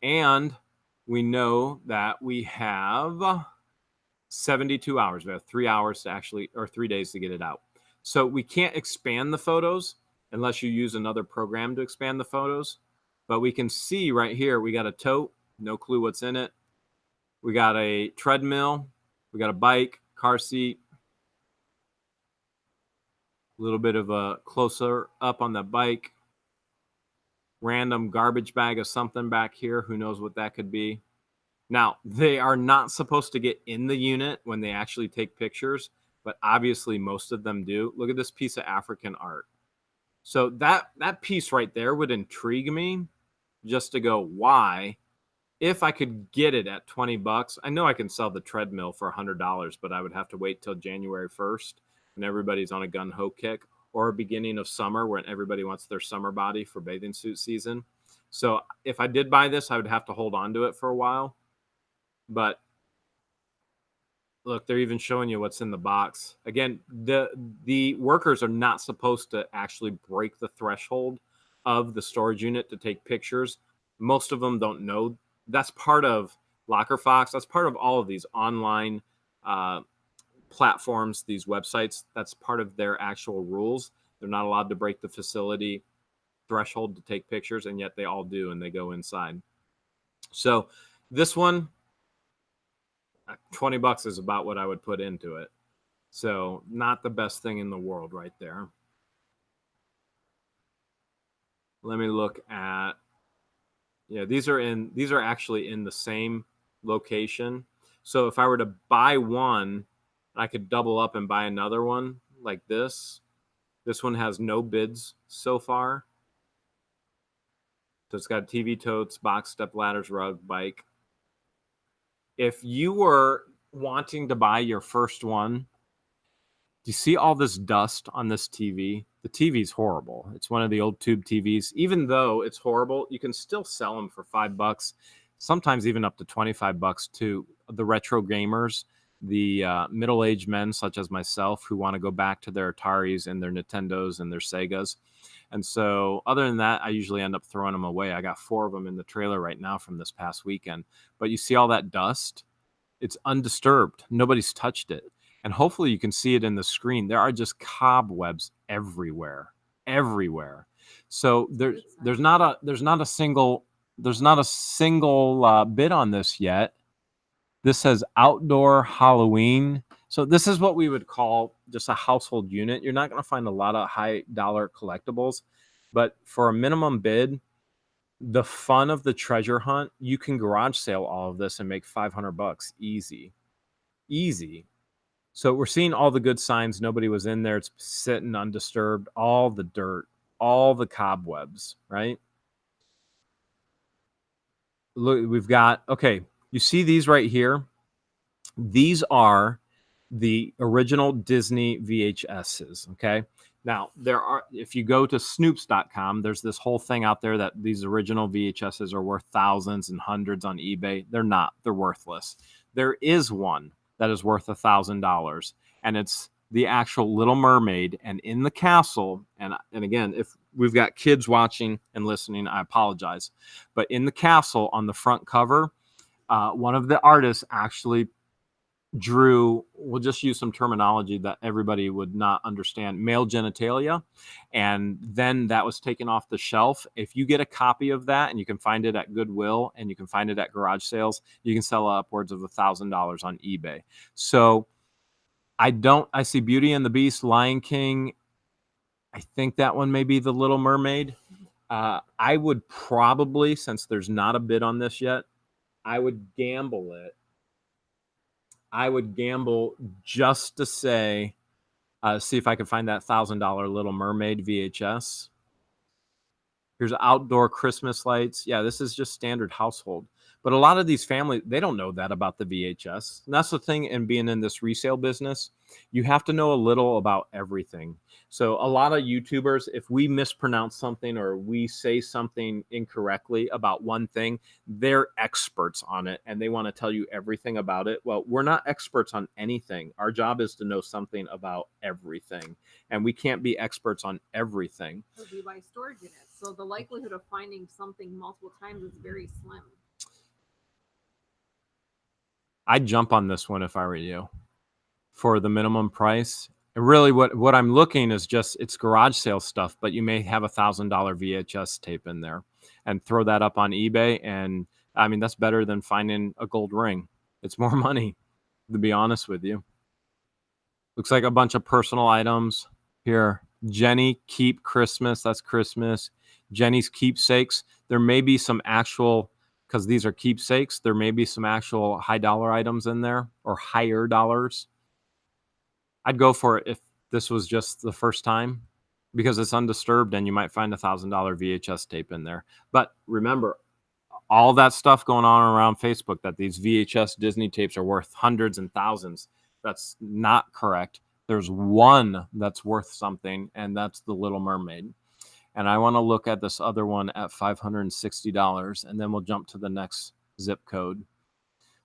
And we know that we have 72 hours. We have 3 hours to actually, or 3 days to get it out. So we can't expand the photos unless you use another program to expand the photos. But we can see right here, we got a tote, no clue what's in it. We got a treadmill, we got a bike, car seat, a little bit of a closer up on the bike, random garbage bag of something back here. Who knows what that could be? Now, they are not supposed to get in the unit when they actually take pictures, but obviously most of them do. Look at this piece of African art. So that piece right there would intrigue me just to go, why? If I could get it at $20, I know I can sell the treadmill for $100, but I would have to wait till January 1st and everybody's on a gun-ho kick, or beginning of summer when everybody wants their summer body for bathing suit season. So if I did buy this, I would have to hold on to it for a while. But look, they're even showing you what's in the box. Again, the workers are not supposed to actually break the threshold of the storage unit to take pictures. Most of them don't know. That's part of Locker Fox. That's part of all of these online platforms, these websites. That's part of their actual rules. They're not allowed to break the facility threshold to take pictures, and yet they all do, and they go inside. So this one, $20 is about what I would put into it. So not the best thing in the world right there. Let me look at, yeah, these are actually in the same location. So if I were to buy one, I could double up and buy another one like this. This one has no bids so far. So it's got TV totes, box, step ladders, rug, bike. If you were wanting to buy your first one, do you see all this dust on this TV? The TV's horrible. It's one of the old tube TVs. Even though it's horrible, you can still sell them for $5, sometimes even up to $25 to the retro gamers, the middle-aged men such as myself who want to go back to their Ataris and their Nintendos and their Segas. And so other than that, I usually end up throwing them away. I got 4 of them in the trailer right now from this past weekend. But you see all that dust? It's undisturbed. Nobody's touched it. And hopefully you can see it in the screen. There are just cobwebs everywhere. So there's not a single bid on this yet. This says outdoor Halloween. So this is what we would call just a household unit. You're not going to find a lot of high dollar collectibles, but for a minimum bid, the fun of the treasure hunt, you can garage sale all of this and make $500 easy. So we're seeing all the good signs. Nobody was in there. It's sitting undisturbed. All the dirt, all the cobwebs, right? Look, we've got, okay, you see these right here? These are the original Disney VHSs, okay? Now, there are, if you go to snoops.com, there's this whole thing out there that these original VHSs are worth thousands and hundreds on eBay. They're not. They're worthless. There is one that is worth $1,000, and it's the actual Little Mermaid. And in the castle, and again, if we've got kids watching and listening, I apologize, but in the castle on the front cover, one of the artists actually drew, we'll just use some terminology that everybody would not understand, male genitalia, and then that was taken off the shelf. If you get a copy of that, and you can find it at Goodwill and you can find it at garage sales, you can sell upwards of $1,000 on eBay. So I see Beauty and the Beast, Lion King. I think that one may be the Little Mermaid. I would probably, since there's not a bid on this yet, I would gamble it. I would gamble just to say, see if I can find that $1,000 Little Mermaid VHS. Here's outdoor Christmas lights. Yeah, this is just standard household. But a lot of these families, they don't know that about the VHS. And that's the thing in being in this resale business. You have to know a little about everything. So a lot of YouTubers, if we mispronounce something or we say something incorrectly about one thing, they're experts on it and they want to tell you everything about it. Well, we're not experts on anything. Our job is to know something about everything. And we can't be experts on everything. So we buy storage units. So the likelihood of finding something multiple times is very slim. I'd jump on this one if I were you for the minimum price. And really what I'm looking is just, it's garage sale stuff, but you may have $1,000 VHS tape in there and throw that up on eBay. And I mean, that's better than finding a gold ring. It's more money, to be honest with you. Looks like a bunch of personal items here. Jenny Keep Christmas. That's Christmas. Jenny's Keepsakes. There may be some actual because these are keepsakes. There may be some actual high dollar items in there or higher dollars. I'd go for it if this was just the first time because it's undisturbed and you might find $1,000 VHS tape in there. But remember, all that stuff going on around Facebook that these VHS Disney tapes are worth hundreds and thousands. That's not correct. There's one that's worth something, and that's The Little Mermaid. And I want to look at this other one at $560, and then we'll jump to the next zip code.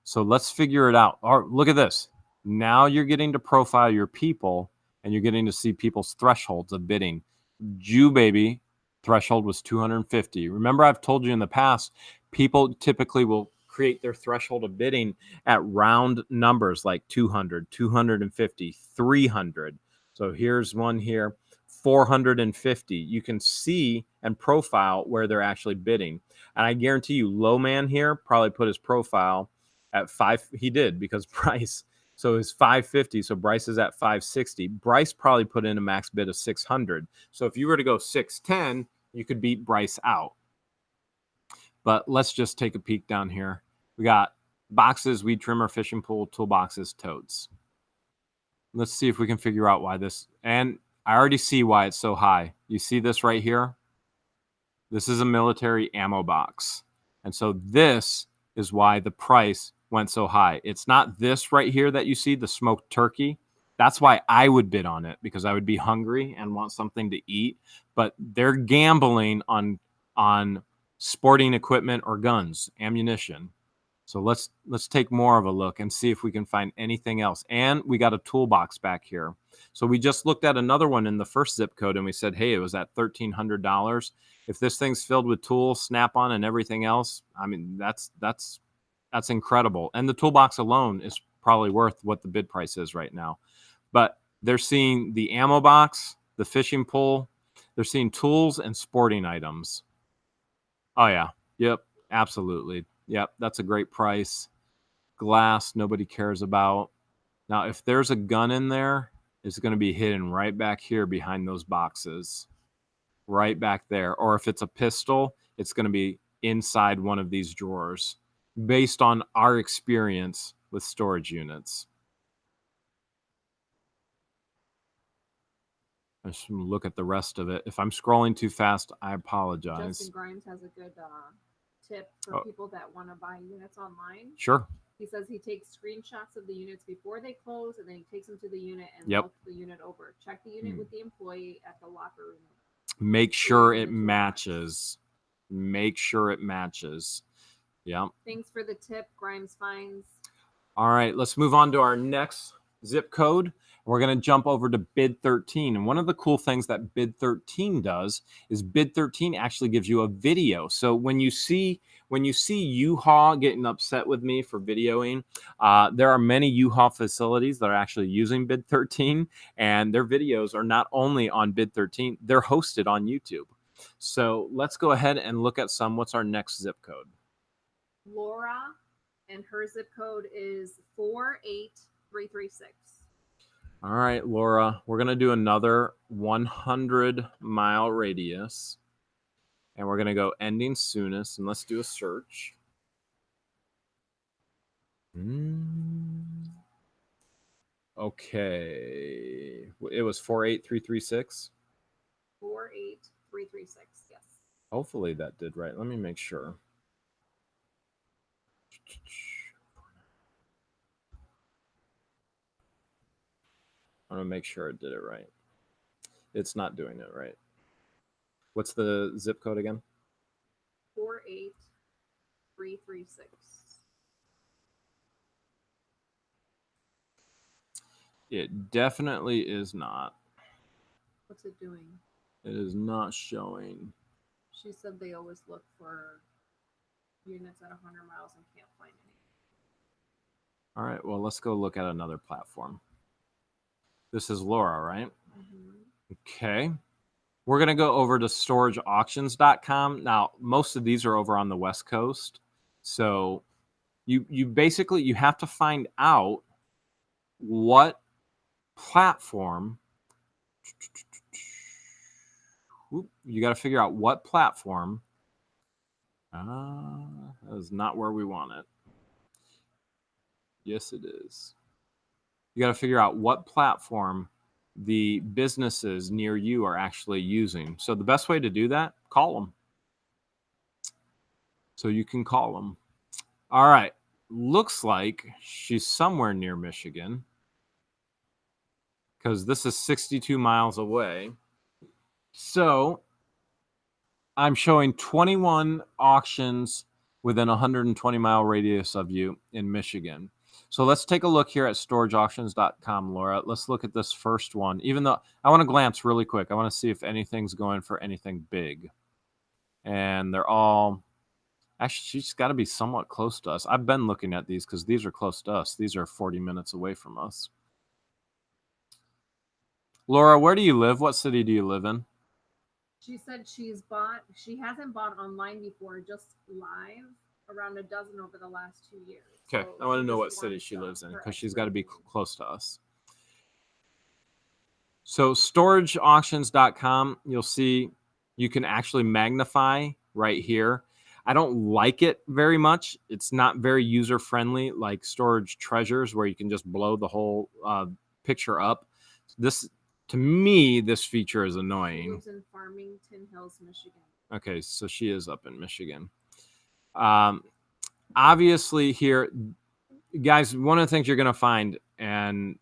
So let's figure it out. All right, look at this. Now you're getting to profile your people, and you're getting to see people's thresholds of bidding. Jew Baby threshold was 250. Remember, I've told you in the past, people typically will create their threshold of bidding at round numbers like 200, 250, 300. So here's one here, 450. You can see and profile where they're actually bidding. And I guarantee you, Low Man here probably put his profile at 5. He did because Bryce. So it's 550. So Bryce is at 560. Bryce probably put in a max bid of 600. So if you were to go 610, you could beat Bryce out. But let's just take a peek down here. We got boxes, weed trimmer, fishing pole, toolboxes, totes. Let's see if we can figure out why this. And I already see why it's so high. You see this right here? This is a military ammo box. And so this is why the price went so high. It's not this right here that you see, the smoked turkey. That's why I would bid on it, because I would be hungry and want something to eat. But they're gambling on sporting equipment or guns, ammunition. So let's take more of a look and see if we can find anything else. And we got a toolbox back here. So we just looked at another one in the first zip code and we said, hey, it was at $1,300. If this thing's filled with tools, Snap-on, and everything else, I mean, that's incredible. And the toolbox alone is probably worth what the bid price is right now. But they're seeing the ammo box, the fishing pole, they're seeing tools and sporting items. Oh, yeah. Yep. Absolutely. Yep. That's a great price. Glass, nobody cares about. Now, if there's a gun in there, it's going to be hidden right back here behind those boxes. Right back there. Or if it's a pistol, it's going to be inside one of these drawers based on our experience with storage units. I just look at the rest of it. If I'm scrolling too fast, I apologize. Justin Grimes has a good tip for people that want to buy units online. Sure. He says he takes screenshots of the units before they close, and then he takes them to the unit and looks the unit over. Check the unit with the employee at the locker room. Make sure it matches. Make sure it matches. Yeah. Thanks for the tip, Grimes Finds. All right, let's move on to our next zip code. We're going to jump over to bid 13. And one of the cool things that bid 13 does is bid 13 actually gives you a video. So when you see U-Haul getting upset with me for videoing, there are many U-Haul facilities that are actually using bid 13, and their videos are not only on bid 13, they're hosted on YouTube. So let's go ahead and look at some. What's our next zip code? Laura, and her zip code is 48336. All right, Laura, we're going to do another 100-mile radius, and we're going to go ending soonest, and let's do a search. Okay. It was 48336? 48336, yes. Hopefully that did right. Let me make sure. I'm going to make sure it did it right. It's not doing it right. What's the zip code again? 48336. It definitely is not. What's it doing? It is not showing. She said they always look for units at 100 miles and can't find any. All right, well, let's go look at another platform. This is Laura, right? Mm-hmm. Okay. We're going to go over to storageauctions.com. Now, most of these are over on the West Coast. So you basically, you have to find out what platform. You got to figure out what platform That is not where we want it. Yes, it is. You got to figure out what platform the businesses near you are actually using. So the best way to do that, call them. So you can call them. All right. Looks like she's somewhere near Michigan because this is 62 miles away. So I'm showing 21 auctions within a 120-mile radius of you in Michigan. So let's take a look here at storageauctions.com, Laura. Let's look at this first one. Even though I want to glance really quick. I want to see if anything's going for anything big. And they're all... Actually, she's got to be somewhat close to us. I've been looking at these because these are close to us. These are 40 minutes away from us. Laura, where do you live? What city do you live in? She said she hasn't bought online before, just live, around a dozen over the last 2 years. Okay, so I want to know what city she lives in because she's got to be close to us. So storageauctions.com, you'll see you can actually magnify right here. I don't like it very much. It's not very user-friendly like Storage Treasures where you can just blow the whole picture up. This, to me, this feature is annoying. She lives in Farmington Hills, Michigan. Okay, so she is up in Michigan. Obviously here, guys, one of the things you're going to find, and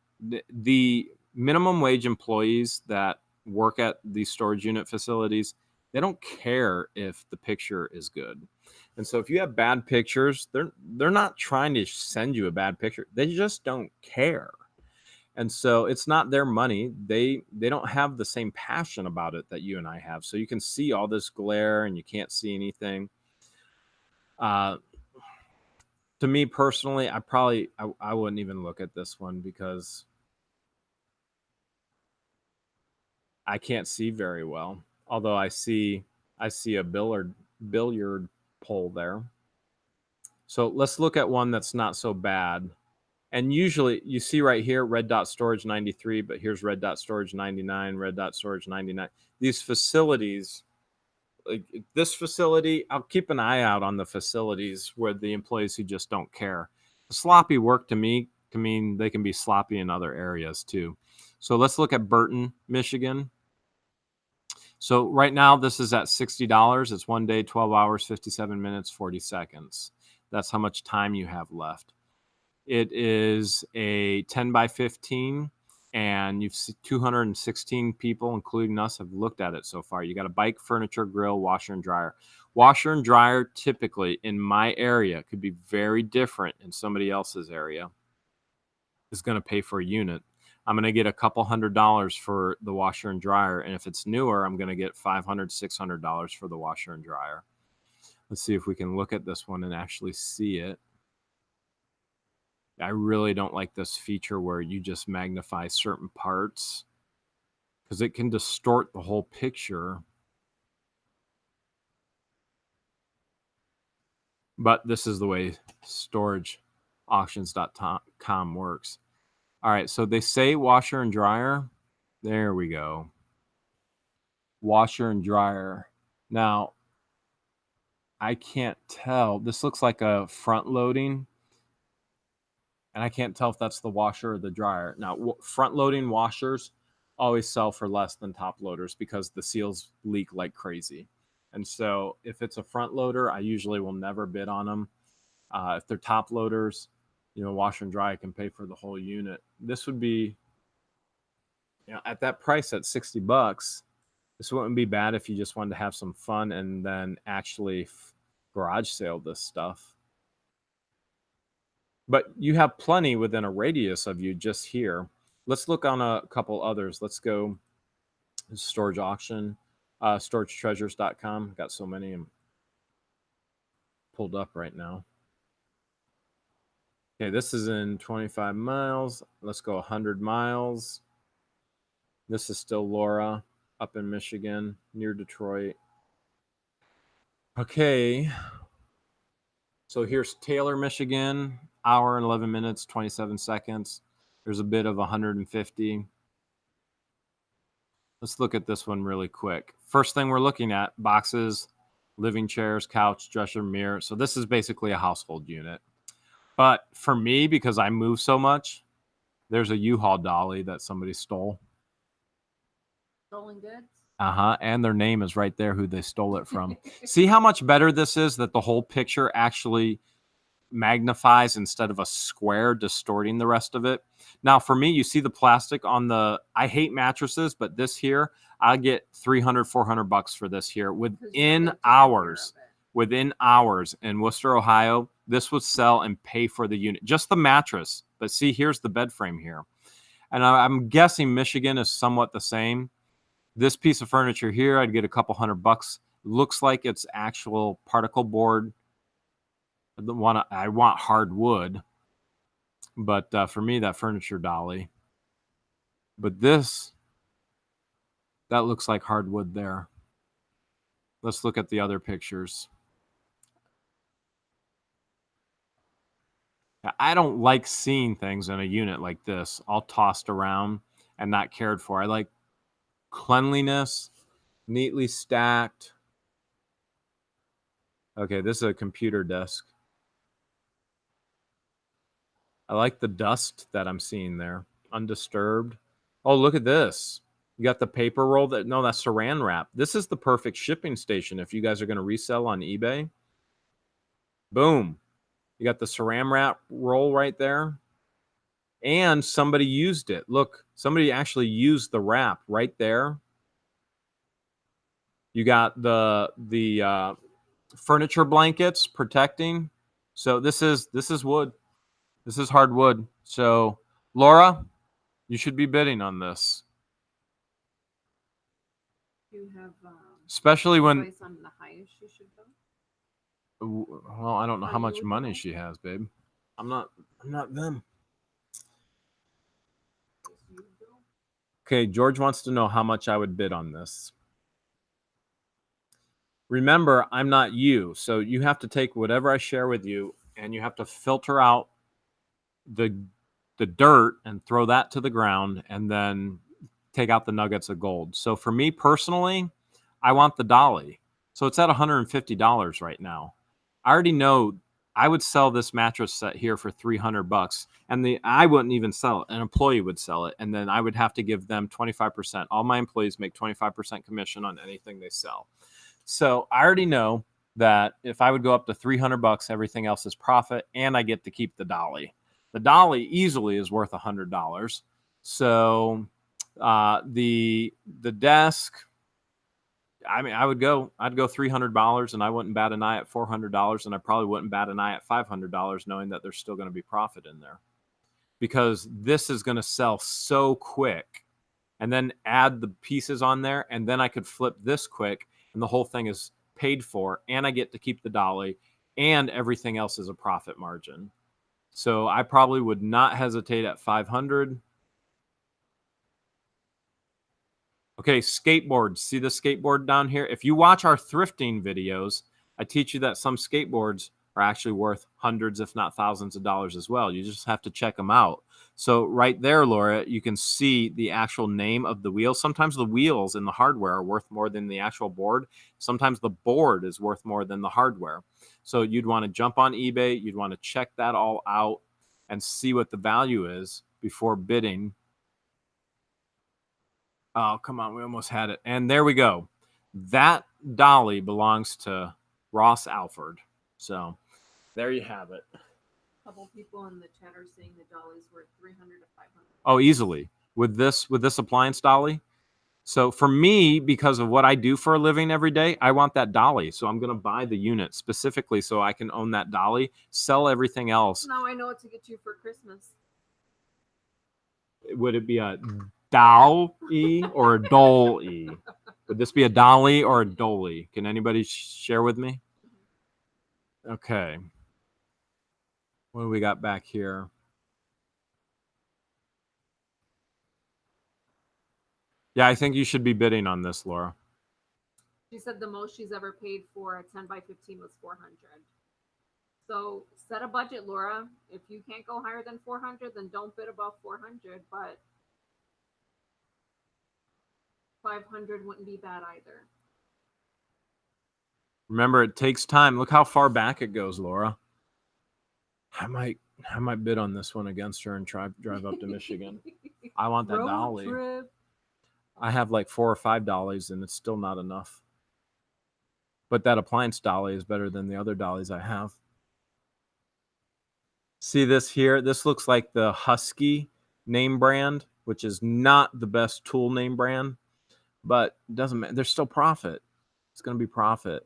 the minimum wage employees that work at these storage unit facilities, they don't care if the picture is good. And so if you have bad pictures, they're not trying to send you a bad picture. They just don't care. And so it's not their money. They don't have the same passion about it that you and I have. So you can see all this glare and you can't see anything. To me personally, I wouldn't even look at this one because I can't see very well. Although I see a billiard pole there. So let's look at one that's not so bad. And usually you see right here, red dot storage 93, but here's red dot storage 99, red dot storage 99. These facilities, like this facility, I'll keep an eye out on the facilities where the employees who just don't care. Sloppy work to me can mean they can be sloppy in other areas too. So let's look at Burton, Michigan. So right now this is at $60. It's 1 day, 12 hours, 57 minutes, 40 seconds. That's how much time you have left. It is a 10 by 15, and you've seen 216 people, including us, have looked at it so far. You got a bike, furniture, grill, washer, and dryer. Washer and dryer typically in my area could be very different in somebody else's area. Is going to pay for a unit. I'm going to get a couple $100 for the washer and dryer, and if it's newer, I'm going to get $500, $600 for the washer and dryer. Let's see if we can look at this one and actually see it. I really don't like this feature where you just magnify certain parts because it can distort the whole picture. But this is the way storageauctions.com works. All right, so they say washer and dryer. There we go. Washer and dryer. Now, I can't tell. This looks like a front loading. And I can't tell if that's the washer or the dryer. Now, front-loading washers always sell for less than top loaders because the seals leak like crazy. And so if it's a front loader, I usually will never bid on them. If they're top loaders, washer and dry, I can pay for the whole unit. This would be, at that price at $60, this wouldn't be bad if you just wanted to have some fun and then actually garage sale this stuff. But you have plenty within a radius of you just here. Let's look on a couple others. Let's go storage auction, storagetreasures.com. Got so many pulled up right now. Okay, this is in 25 miles. Let's go 100 miles. This is still Laura up in Michigan, near Detroit. Okay. So here's Taylor, Michigan, hour and 11 minutes, 27 seconds. There's a bid of 150. Let's look at this one really quick. First thing we're looking at, boxes living chairs, couch, dresser, mirror. So this is basically a household unit. But for me, because I move so much, there's a U-Haul dolly that somebody stole. Stolen goods? Uh-huh. And their name is right there who they stole it from. See how much better this is, that the whole picture actually magnifies instead of a square distorting the rest of it. Now, for me, you see the plastic on the, I hate mattresses, but this here, I get $300, $400 for this here within hours. Within hours in Wooster, Ohio, this would sell and pay for the unit, just the mattress. But see, here's the bed frame here. And I'm guessing Michigan is somewhat the same. This piece of furniture here, I'd get a couple $100. Looks like it's actual particle board. I want hardwood, but for me, that furniture dolly. But this, that looks like hardwood there. Let's look at the other pictures. I don't like seeing things in a unit like this, all tossed around and not cared for. I like cleanliness, neatly stacked. Okay, this is a computer desk. I like the dust that I'm seeing there, undisturbed. Oh, look at this. You got the paper roll that's saran wrap. This is the perfect shipping station if you guys are going to resell on eBay. Boom. You got the saran wrap roll right there. And somebody used it. Look, somebody actually used the wrap right there. You got the furniture blankets protecting. So this is wood. This is hardwood. So Laura, you should be bidding on this. You have especially when advice on the highest you should go? Well, I don't know how much money she has, babe. I'm not them. Okay, George wants to know how much I would bid on this. Remember, I'm not you, so you have to take whatever I share with you and you have to filter out the dirt and throw that to the ground and then take out the nuggets of gold. So for me personally, I want the dolly. So it's at $150 right now. I already know I would sell this mattress set here for $300, and I wouldn't even sell it. An employee would sell it, and then I would have to give them 25%. All my employees make 25% commission on anything they sell. So I already know that if I would go up to $300, everything else is profit, and I get to keep the dolly. The dolly easily is worth $100. So the desk, I mean, I'd go $300 and I wouldn't bat an eye at $400, and I probably wouldn't bat an eye at $500, knowing that there's still going to be profit in there, because this is going to sell so quick. And then add the pieces on there, and then I could flip this quick, and the whole thing is paid for, and I get to keep the dolly, and everything else is a profit margin. So I probably would not hesitate at 500. Okay, skateboards. See the skateboard down here? If you watch our thrifting videos, I teach you that some skateboards are actually worth hundreds, if not thousands of dollars as well. You just have to check them out. So right there, Laura, you can see the actual name of the wheel. Sometimes the wheels in the hardware are worth more than the actual board. Sometimes the board is worth more than the hardware. So you'd want to jump on eBay. You'd want to check that all out and see what the value is before bidding. Oh, come on. We almost had it. And there we go. That dolly belongs to Ross Alford. So there you have it. A couple people in the chat are saying the dolly's worth $300 to $500. Oh, easily. With this appliance dolly. So for me, because of what I do for a living every day, I want that dolly. So I'm going to buy the unit specifically so I can own that dolly, sell everything else. Now I know what to get you for Christmas. Would it be a dolly or a dolly? Would this be a dolly or a dolly? Can anybody share with me? Okay. What do we got back here? Yeah, I think you should be bidding on this, Laura. She said the most she's ever paid for a 10 by 15 was $400. So set a budget, Laura. If you can't go higher than 400, then don't bid above 400. But 500 wouldn't be bad either. Remember, it takes time. Look how far back it goes, Laura. I might bid on this one against her and drive up to Michigan. I want that dolly. Trip. I have like $4 or $5 and it's still not enough. But that appliance dolly is better than the other dollies I have. See this here? This looks like the Husky name brand, which is not the best tool name brand, but it doesn't matter. There's still profit. It's going to be profit.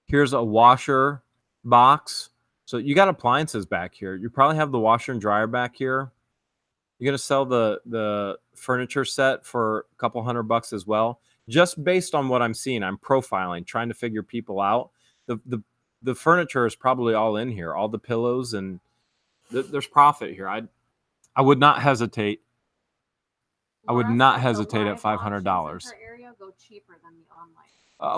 Here's a washer box. So you got appliances back here. You probably have the washer and dryer back here. You're going to sell the furniture set for a couple $100 as well. Just based on what I'm seeing, I'm profiling, trying to figure people out. The furniture is probably all in here, all the pillows, and there's profit here. I would not hesitate. I would not hesitate at $500. Area go cheaper than the online.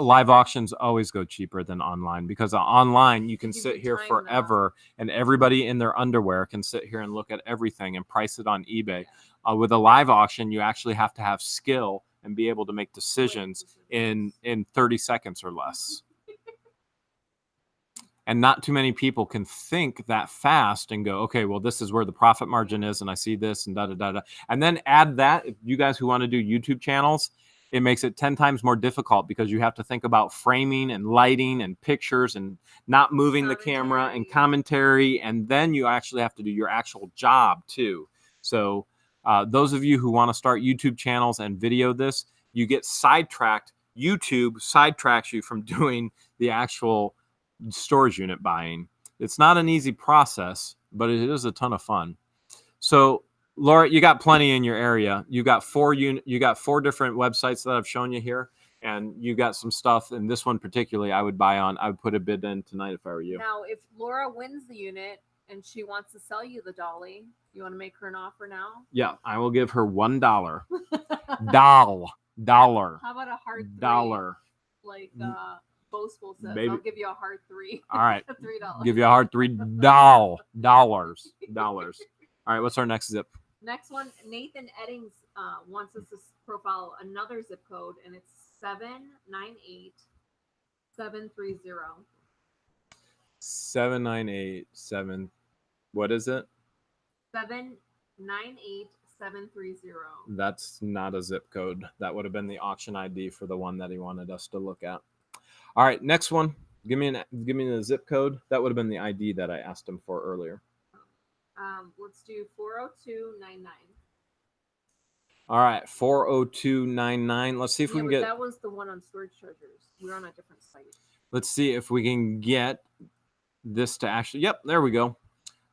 Live auctions always go cheaper than online because online you can sit here forever and everybody in their underwear can sit here and look at everything and price it on eBay. With a live auction, you actually have to have skill and be able to make decisions in 30 seconds or less. And not too many people can think that fast and go, okay, well, this is where the profit margin is, and I see this, and da-da-da-da. And then add that, if you guys who want to do YouTube channels, it makes it 10 times more difficult because you have to think about framing and lighting and pictures and not moving the camera and commentary. And then you actually have to do your actual job, too. So those of you who want to start YouTube channels and video this, you get sidetracked. YouTube sidetracks you from doing the actual storage unit buying. It's not an easy process, but it is a ton of fun. So Laura, you got plenty in your area. You got four different websites that I've shown you here, and you got some stuff. And this one particularly, I would buy on. I would put a bid in tonight if I were you. Now, if Laura wins the unit and she wants to sell you the dolly, you want to make her an offer now? Yeah, I will give her $1. Dollar. How about a hard $3? Dollar. Like Boastful says, Baby. I'll give you a hard $3. All right. $3. Give you a hard $3. Dollars. All right, what's our next zip? Next one, Nathan Eddings wants us to profile another zip code, and it's 798730. 7987. What is it? 798730. That's not a zip code. That would have been the auction ID for the one that he wanted us to look at. All right, next one. Give me the zip code. That would have been the ID that I asked him for earlier. Let's do 40299. All right, 40299. Let's see if we can get. That was the one on storage chargers. We're on a different site. Let's see if we can get this to actually. Yep, there we go.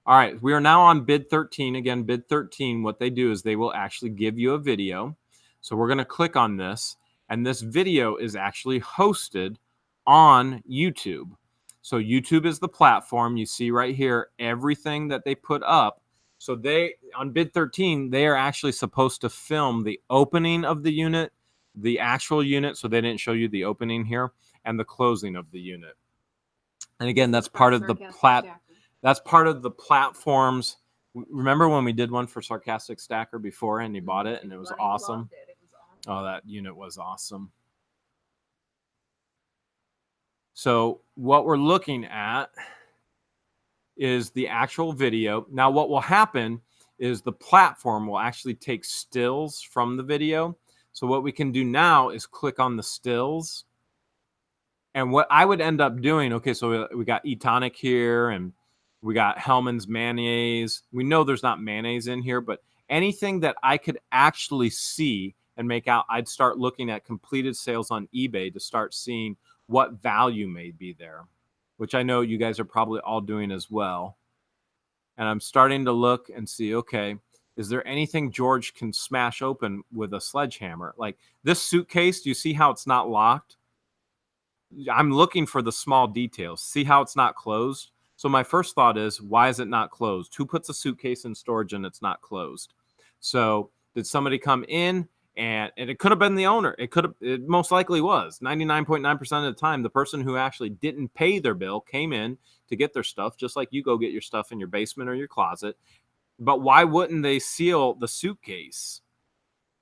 All right, we are now on bid 13. Again, bid 13. What they do is they will actually give you a video. So we're going to click on this, and this video is actually hosted on YouTube. So YouTube is the platform. You see right here everything that they put up. So they, on bid 13, they are actually supposed to film the opening of the unit, the actual unit. So they didn't show you the opening here, and the closing of the unit. And again, that's part of the platforms. Remember when we did one for Sarcastic Stacker before, and he bought it, and it was awesome. Oh, that unit was awesome. So what we're looking at is the actual video. Now, what will happen is the platform will actually take stills from the video. So what we can do now is click on the stills. And what I would end up doing, okay, so we got E-tonic here, and we got Hellman's mayonnaise. We know there's not mayonnaise in here, but anything that I could actually see and make out, I'd start looking at completed sales on eBay to start seeing what value may be there, which I know you guys are probably all doing as well. And I'm starting to look and see, okay, is there anything George can smash open with a sledgehammer? Like this suitcase, do you see how it's not locked? I'm looking for the small details. See how it's not closed? So my first thought is, why is it not closed? Who puts a suitcase in storage and it's not closed? So did somebody come in? And it could have been the owner. It most likely was. 99.9% of the time, the person who actually didn't pay their bill came in to get their stuff, just like you go get your stuff in your basement or your closet. But why wouldn't they seal the suitcase?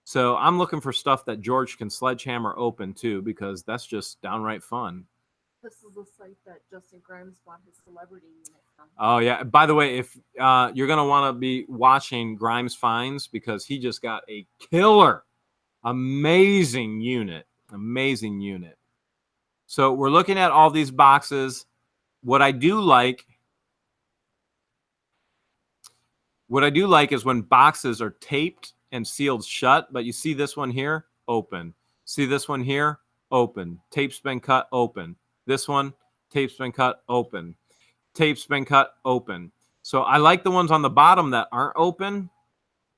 So I'm looking for stuff that George can sledgehammer open too, because that's just downright fun. This is the site that Justin Grimes bought his celebrity unit from. Oh yeah. By the way, if you're gonna want to be watching Grimes Finds, because he just got a killer, amazing unit. So we're looking at all these boxes. What I do like is when boxes are taped and sealed shut, but you see this one here, open. See this one here, open. Tape's been cut, open. This one, tape's been cut, open. Tape's been cut, open. So I like the ones on the bottom that aren't open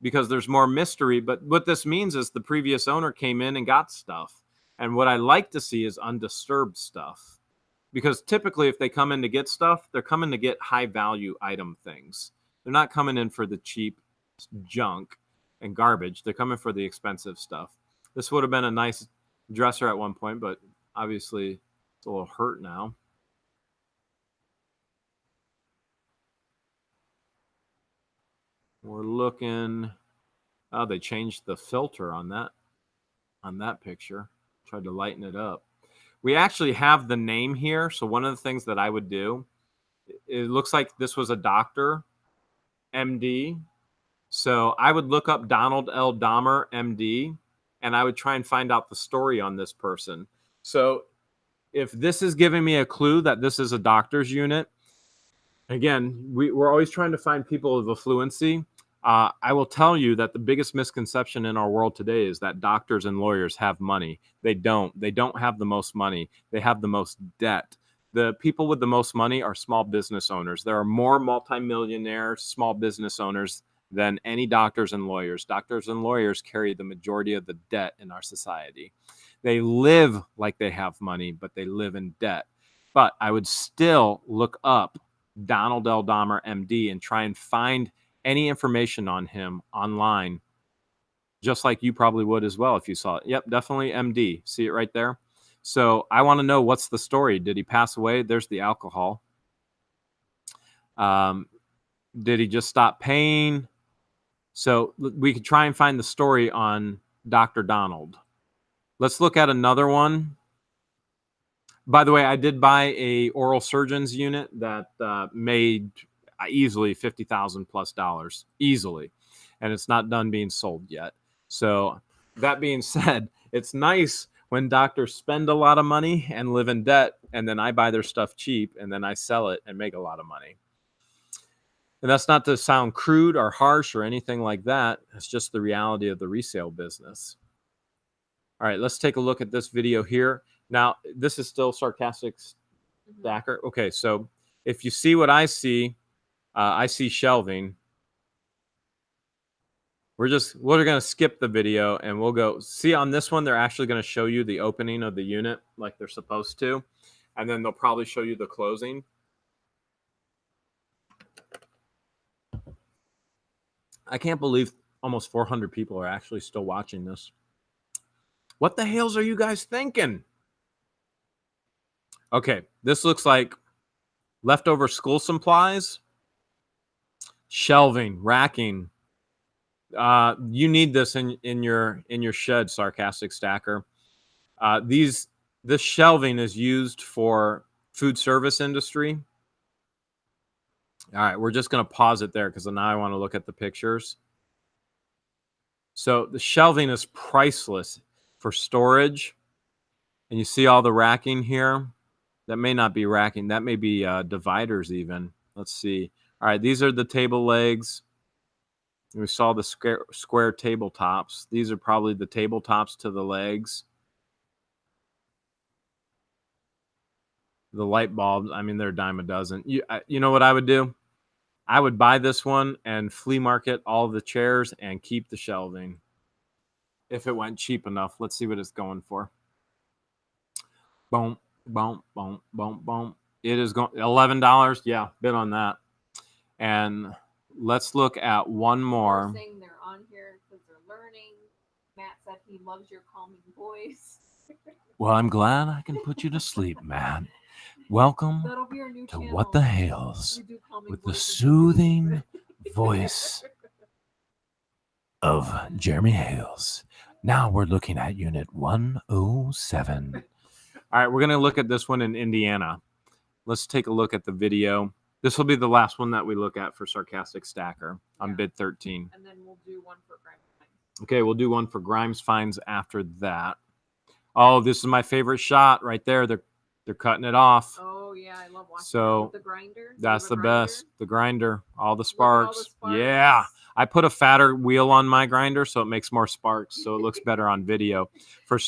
because there's more mystery. But what this means is the previous owner came in and got stuff. And what I like to see is undisturbed stuff. Because typically if they come in to get stuff, they're coming to get high value item things. They're not coming in for the cheap junk and garbage. They're coming for the expensive stuff. This would have been a nice dresser at one point, but obviously it's a little hurt now. We're looking. Oh, they changed the filter on that picture. Tried to lighten it up. We actually have the name here. So one of the things that I would do, it looks like this was a doctor, MD. So I would look up Donald L. Dahmer, MD, and I would try and find out the story on this person. So if this is giving me a clue that this is a doctor's unit, again, we're always trying to find people of affluency. I will tell you that the biggest misconception in our world today is that doctors and lawyers have money. They don't. They don't have the most money. They have the most debt. The people with the most money are small business owners. There are more multimillionaire small business owners than any doctors and lawyers. Doctors and lawyers carry the majority of the debt in our society. They live like they have money, but they live in debt. But I would still look up Donald L. Dahmer, MD, and try and find any information on him online, just like you probably would as well if you saw it. Yep, definitely MD. See it right there? So I want to know, what's the story? Did he pass away? There's the alcohol. Did he just stop paying? So we could try and find the story on Dr. Donald. Let's look at another one. By the way, I did buy a oral surgeon's unit that made easily $50,000 plus, easily, and it's not done being sold yet. So that being said, it's nice when doctors spend a lot of money and live in debt, and then I buy their stuff cheap and then I sell it and make a lot of money. And that's not to sound crude or harsh or anything like that. It's just the reality of the resale business. All right, let's take a look at this video here. Now, this is still Sarcastic Stacker. Okay, so if you see what I see shelving. We're going to skip the video and we'll go see on this one. They're actually going to show you the opening of the unit like they're supposed to. And then they'll probably show you the closing. I can't believe almost 400 people are actually still watching this. What the Hales are you guys thinking? Okay, this looks like leftover school supplies. Shelving, racking. You need this in your shed, Sarcastic Stacker. This shelving is used for food service industry. All right, we're just going to pause it there because now I want to look at the pictures. So the shelving is priceless for storage. And you see all the racking here. That may not be racking. That may be dividers even. Let's see. All right, these are the table legs. We saw the square tabletops. These are probably the tabletops to the legs. The light bulbs, I mean, they're a dime a dozen. You know what I would do? I would buy this one and flea market all the chairs and keep the shelving. If it went cheap enough. Let's see what it's going for. Boom, boom, boom, boom, boom. It is going $11. Yeah, bid on that. And let's look at one more. They're saying they're on here because they're learning. Matt said he loves your calming voice. Well, I'm glad I can put you to sleep, Matt. Welcome That'll be our new to channel. What the Hales We do calming with the voices. soothing voice of Jeremy Hales. Now we're looking at unit 107. All right, we're going to look at this one in Indiana. Let's take a look at the video. This will be the last one that we look at for Sarcastic Stacker on bid 13. And then we'll do one for Grimes Finds. Okay, we'll do one for Grimes Finds after that. Oh, this is my favorite shot right there. They're cutting it off. Oh yeah, I love watching So the grinder. that's the grinder. best. The grinder, all the Look at all the sparks. sparks. Yeah. I put a fatter wheel on my grinder so it makes more sparks, so it looks better on video. For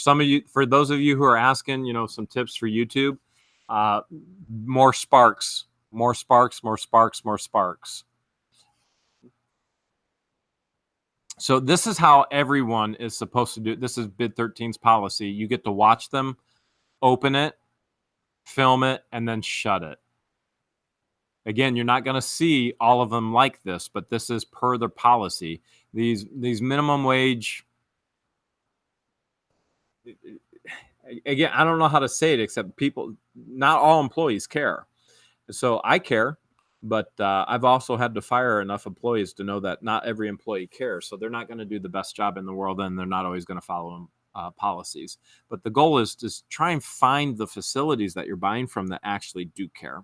those of you who are asking, you know, some tips for YouTube, more sparks, more sparks, more sparks, more sparks. So this is how everyone is supposed to do it. This is bid 13's policy. You get to watch them, open it, film it, and then shut it. Again, you're not going to see all of them like this, but this is per their policy. These minimum wage, again, I don't know how to say it except people, not all employees care. So I care, but I've also had to fire enough employees to know that not every employee cares. So they're not going to do the best job in the world, and they're not always going to follow policies. But the goal is to try and find the facilities that you're buying from that actually do care.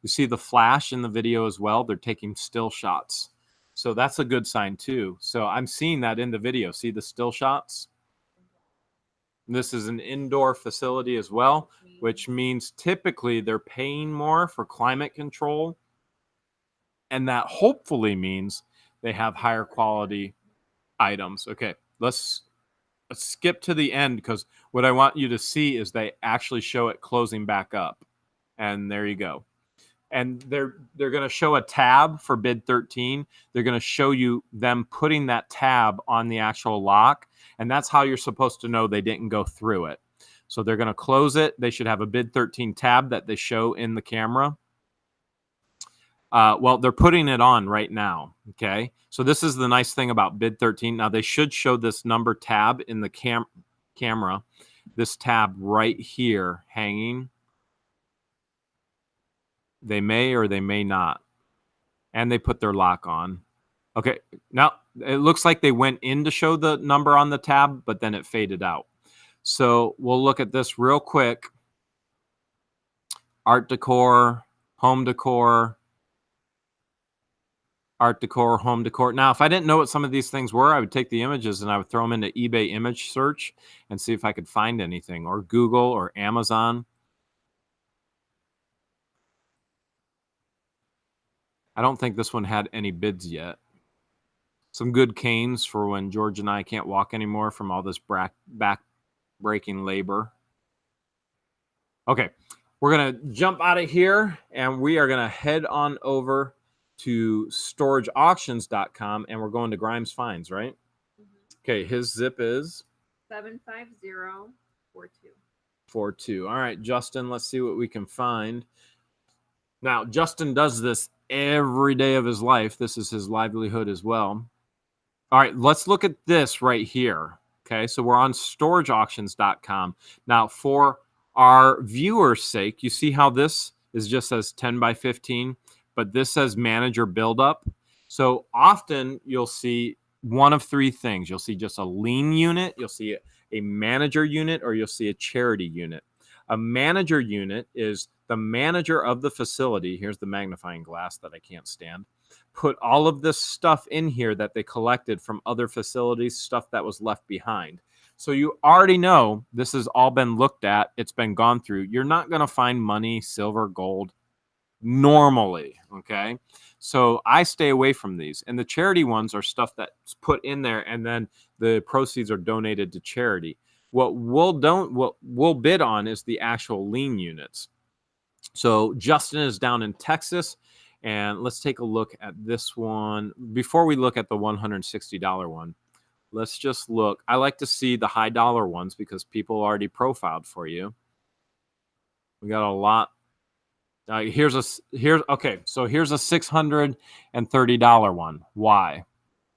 You see the flash in the video as well. They're taking still shots. So that's a good sign too. So I'm seeing that in the video. See the still shots? This is an indoor facility as well, which means typically they're paying more for climate control. And that hopefully means they have higher quality items. Okay, let's skip to the end because what I want you to see is they actually show it closing back up. And there you go. And they're going to show a tab for bid 13. They're going to show you them putting that tab on the actual lock. And that's how you're supposed to know they didn't go through it. So they're going to close it. They should have a bid 13 tab that they show in the camera. Well, they're putting it on right now. Okay. So this is the nice thing about bid 13. Now they should show this number tab in the camera, this tab right here hanging. They may or they may not. And they put their lock on. Okay. Now, it looks like they went in to show the number on the tab, but then it faded out. So we'll look at this real quick. Art decor, home decor, art decor, home decor. Now, if I didn't know what some of these things were, I would take the images and I would throw them into eBay image search and see if I could find anything, or Google or Amazon. I don't think this one had any bids yet. Some good canes for when George and I can't walk anymore from all this back-breaking labor. Okay, we're going to jump out of here, and we are going to head on over to storageauctions.com, and we're going to Grimes Finds, right? Mm-hmm. Okay, his zip is? 75042. 42. All right, Justin, let's see what we can find. Now, Justin does this every day of his life. This is his livelihood as well. All right, let's look at this right here. Okay, so we're on storageauctions.com. Now, for our viewers' sake, you see how this is just says 10 by 15, but this says manager buildup. So often you'll see one of three things. You'll see just a lean unit, you'll see a manager unit, or you'll see a charity unit. A manager unit is the manager of the facility. Here's the magnifying glass that I can't stand. Put all of this stuff in here that they collected from other facilities, stuff that was left behind. So you already know this has all been looked at. It's been gone through. You're not going to find money, silver, gold normally. Okay. So I stay away from these. And the charity ones are stuff that's put in there and then the proceeds are donated to charity. What we'll bid on is the actual lean units. So Justin is down in Texas, and let's take a look at this one. Before we look at the $160 one, let's just look. I like to see the high dollar ones because people already profiled for you. We got a lot. Here's a $630 one. Why?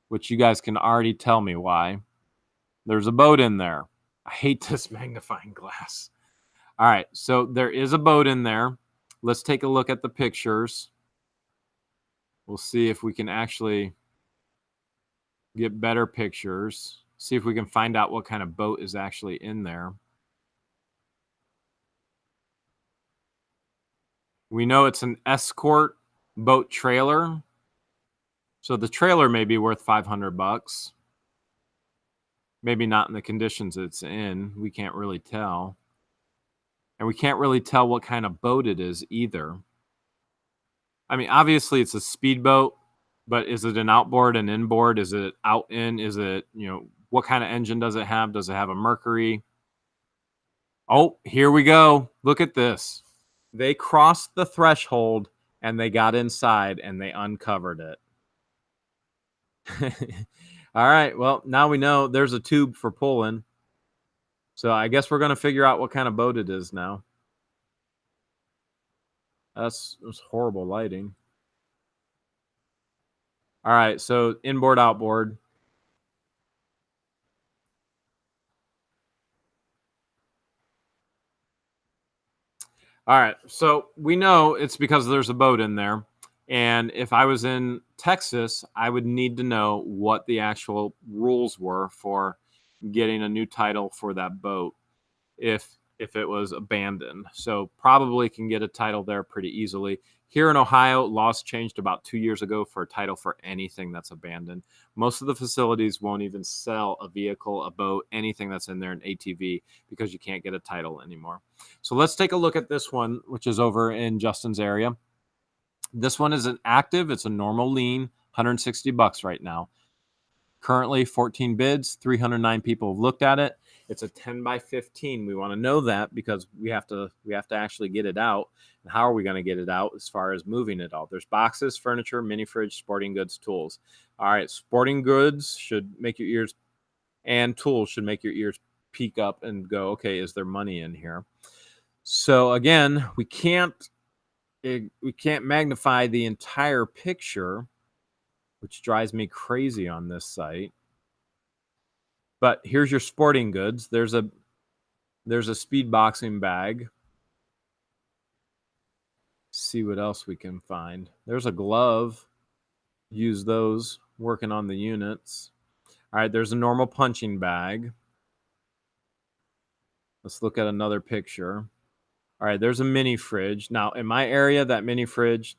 Which you guys can already tell me why. There's a boat in there. I hate this magnifying glass. All right, so there is a boat in there. Let's take a look at the pictures. We'll see if we can actually get better pictures. See if we can find out what kind of boat is actually in there. We know it's an escort boat trailer. So the trailer may be worth $500. Maybe not in the conditions it's in. We can't really tell. And we can't really tell what kind of boat it is either. I mean, obviously it's a speedboat, but is it an outboard, an inboard? Is it out in? Is it, what kind of engine does it have? Does it have a Mercury? Oh, here we go. Look at this. They crossed the threshold and they got inside and they uncovered it. All right. Well, now we know there's a tube for pulling. So I guess we're going to figure out what kind of boat it is now. That's horrible lighting. All right. So inboard, outboard. All right. So we know it's because there's a boat in there. And if I was in Texas, I would need to know what the actual rules were for getting a new title for that boat if it was abandoned. So probably can get a title there pretty easily. Here in Ohio, laws changed about 2 years ago for a title for anything that's abandoned. Most of the facilities won't even sell a vehicle, a boat, anything that's in there, an ATV, because you can't get a title anymore. So let's take a look at this one, which is over in Justin's area. This one is an active. It's a normal lien, $160 right now. Currently 14 bids, 309 people have looked at it. It's a 10 by 15. We want to know that because we have to actually get it out. And how are we going to get it out as far as moving it all? There's boxes, furniture, mini fridge, sporting goods, tools. All right, sporting goods should make your ears, and tools should make your ears peak up and go, okay, is there money in here? So again, we can't magnify the entire picture, which drives me crazy on this site. But here's your sporting goods. There's a speed boxing bag. See what else we can find. There's a glove. Use those working on the units. All right, there's a normal punching bag. Let's look at another picture. All right, there's a mini fridge. Now, in my area, that mini fridge,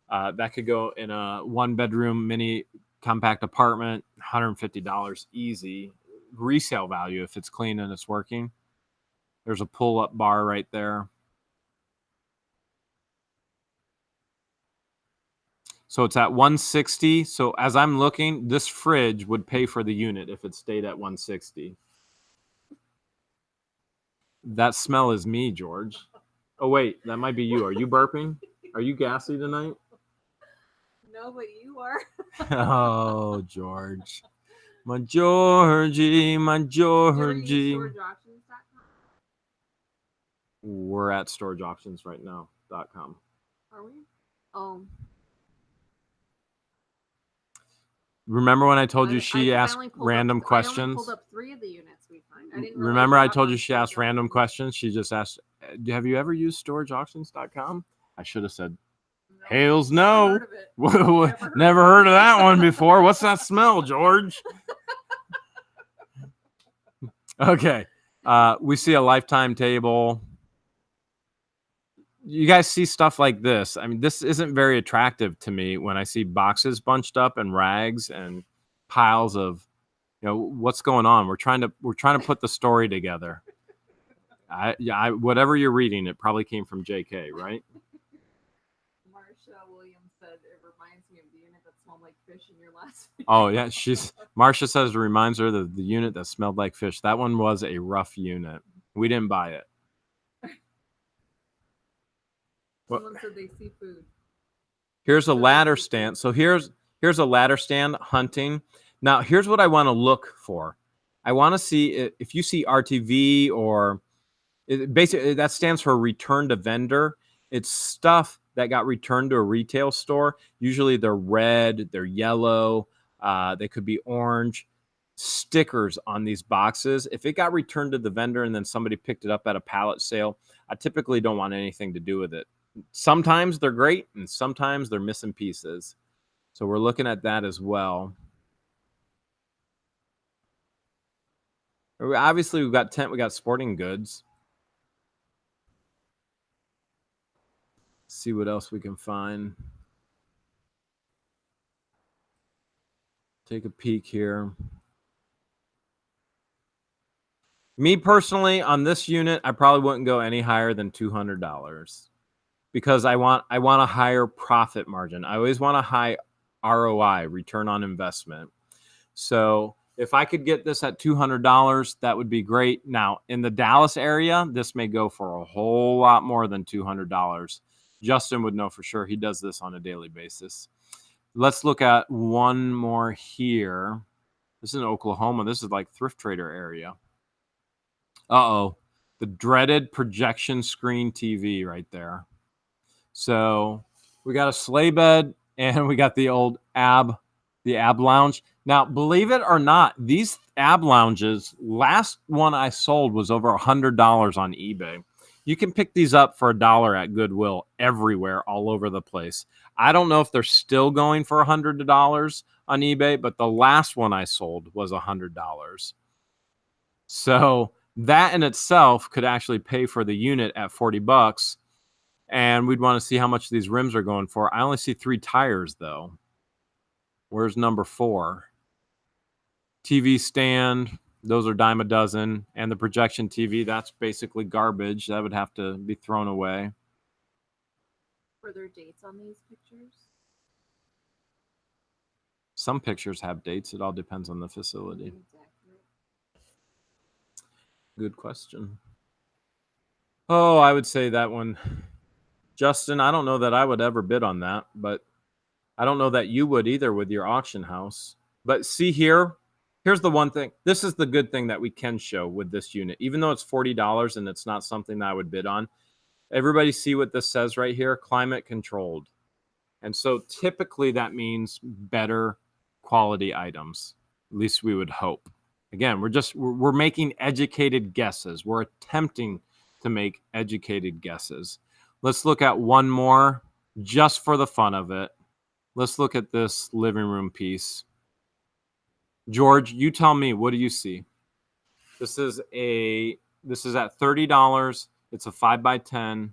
that could go in a 1-bedroom mini compact apartment, $150 easy. Resale value if it's clean and it's working. There's a pull-up bar right there. So it's at $160. So as I'm looking, this fridge would pay for the unit if it stayed at $160. That smell is me, George. Oh, wait, that might be you. Are you burping? Are you gassy tonight? No, but you are. Oh, George. My Georgie, my Georgie. We're at storageoptionsrightnow.com. Are we? Remember when I told you she asked random questions? I only pulled up 3 of the units we find. I didn't remember I told you she asked random questions? She just asked, have you ever used storageauctions.com? I should have said, no, Hales, no. Never heard of that one before. What's that smell, George? Okay. We see a lifetime table. You guys see stuff like this. I mean, this isn't very attractive to me when I see boxes bunched up and rags and piles of, what's going on. We're trying to put the story together. Whatever you're reading, it probably came from JK, right? Marcia Williams said it reminds me of the unit that smelled like fish in your last video. Oh yeah, Marcia says it reminds her of the unit that smelled like fish. That one was a rough unit. We didn't buy it. Someone said they see food. Here's a ladder stand. So here's a ladder stand hunting. Now here's what I want to look for. I want to see if you see RTV or basically that stands for return to vendor. It's stuff that got returned to a retail store. Usually they're red, they're yellow, they could be orange. Stickers on these boxes. If it got returned to the vendor and then somebody picked it up at a pallet sale, I typically don't want anything to do with it. Sometimes they're great and sometimes they're missing pieces. So we're looking at that as well. Obviously, we've got tent. We got sporting goods. See what else we can find. Take a peek here. Me personally, on this unit, I probably wouldn't go any higher than $200 because I want a higher profit margin. I always want a high ROI, return on investment. So if I could get this at $200, that would be great. Now, in the Dallas area, this may go for a whole lot more than $200. Justin would know for sure. He does this on a daily basis. Let's look at one more here. This is in Oklahoma. This is like thrift trader area. Uh-oh. The dreaded projection screen TV right there. So we got a sleigh bed and we got the old ab lounge. Now, believe it or not, these ab lounges, last one I sold was over $100 on eBay. You can pick these up for $1 at Goodwill everywhere, all over the place. I don't know if they're still going for $100 on eBay, but the last one I sold was $100. So that in itself could actually pay for the unit at $40. And we'd want to see how much these rims are going for. I only see 3 tires, though. Where's number 4? TV stand. Those are dime a dozen. And the projection TV, that's basically garbage. That would have to be thrown away. Were there dates on these pictures? Some pictures have dates. It all depends on the facility. Exactly. Good question. Oh, I would say that one. Justin, I don't know that I would ever bid on that, but I don't know that you would either with your auction house. But see here, here's the one thing. This is the good thing that we can show with this unit. Even though it's $40 and it's not something that I would bid on, everybody see what this says right here? Climate controlled. And so typically that means better quality items. At least we would hope. Again, we're making educated guesses. We're attempting to make educated guesses. Let's look at one more just for the fun of it. Let's look at this living room piece. George, you tell me, what do you see? This is at $30. It's a 5x10.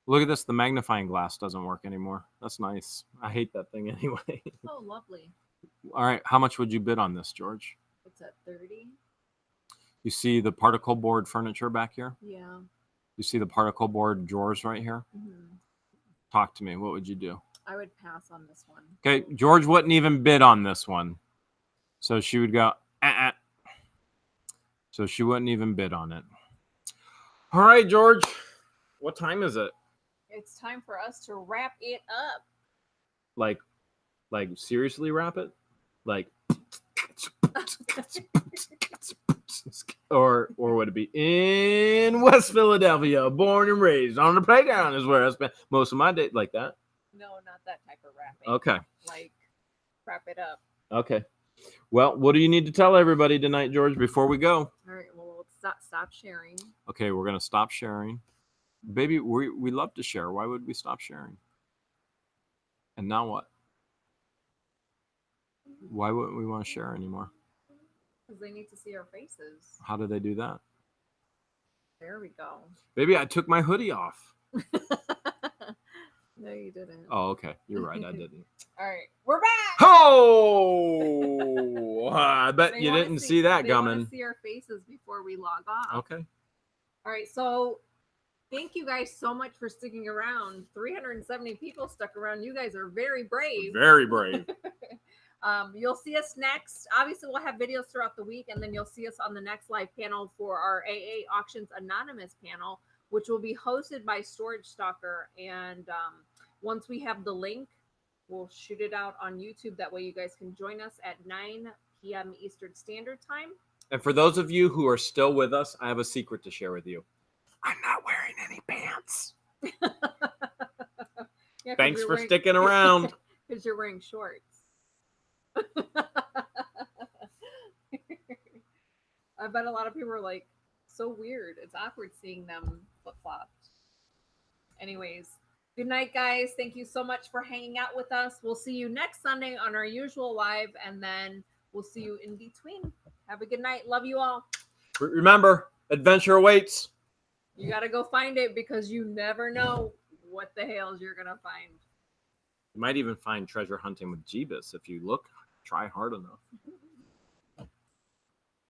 Look at this. The magnifying glass doesn't work anymore. That's nice. I hate that thing anyway. Oh, lovely. All right. How much would you bid on this, George? It's at 30. You see the particle board furniture back here? Yeah. You see the particle board drawers right here? Mm-hmm. Talk to me. What would you do? I would pass on this one. Okay. George wouldn't even bid on this one. So she would go, So she wouldn't even bid on it. All right, George. What time is it? It's time for us to wrap it up. Like seriously wrap it? Like or would it be in West Philadelphia, born and raised on the playground is where I spent most of my day, like that? No, not that type of wrapping. Okay. Like wrap it up. Okay. Well, what do you need to tell everybody tonight, George, before we go? All right. Well, stop sharing. Okay, we're gonna stop sharing. Baby, we love to share. Why would we stop sharing? And now what? Why wouldn't we want to share anymore? Because they need to see our faces. How do they do that? There we go. Baby, I took my hoodie off. No, you didn't. Oh, okay. You're right. I didn't. All right. We're back. Oh! I bet They you wanna didn't see that they wanna coming. see our faces before we log off. Okay. All right. So thank you guys so much for sticking around. 370 people stuck around. You guys are very brave. Very brave. You'll see us next. Obviously, we'll have videos throughout the week, and then you'll see us on the next live panel for our AA Auctions Anonymous panel, which will be hosted by Storage Stalker. And once we have the link, we'll shoot it out on YouTube. That way you guys can join us at 9 p.m. Eastern Standard Time. And for those of you who are still with us, I have a secret to share with you. I'm not wearing any pants. Yeah, Thanks for sticking around. Because you're wearing shorts. I bet a lot of people are like, so weird. It's awkward seeing them flip-flopped. Anyways, good night, guys. Thank you so much for hanging out with us. We'll see you next Sunday on our usual live, and then we'll see you in between. Have a good night. Love you all. Remember, adventure awaits. You got to go find it because you never know what the Hales you're going to find. You might even find treasure hunting with Jeebus if you try hard enough.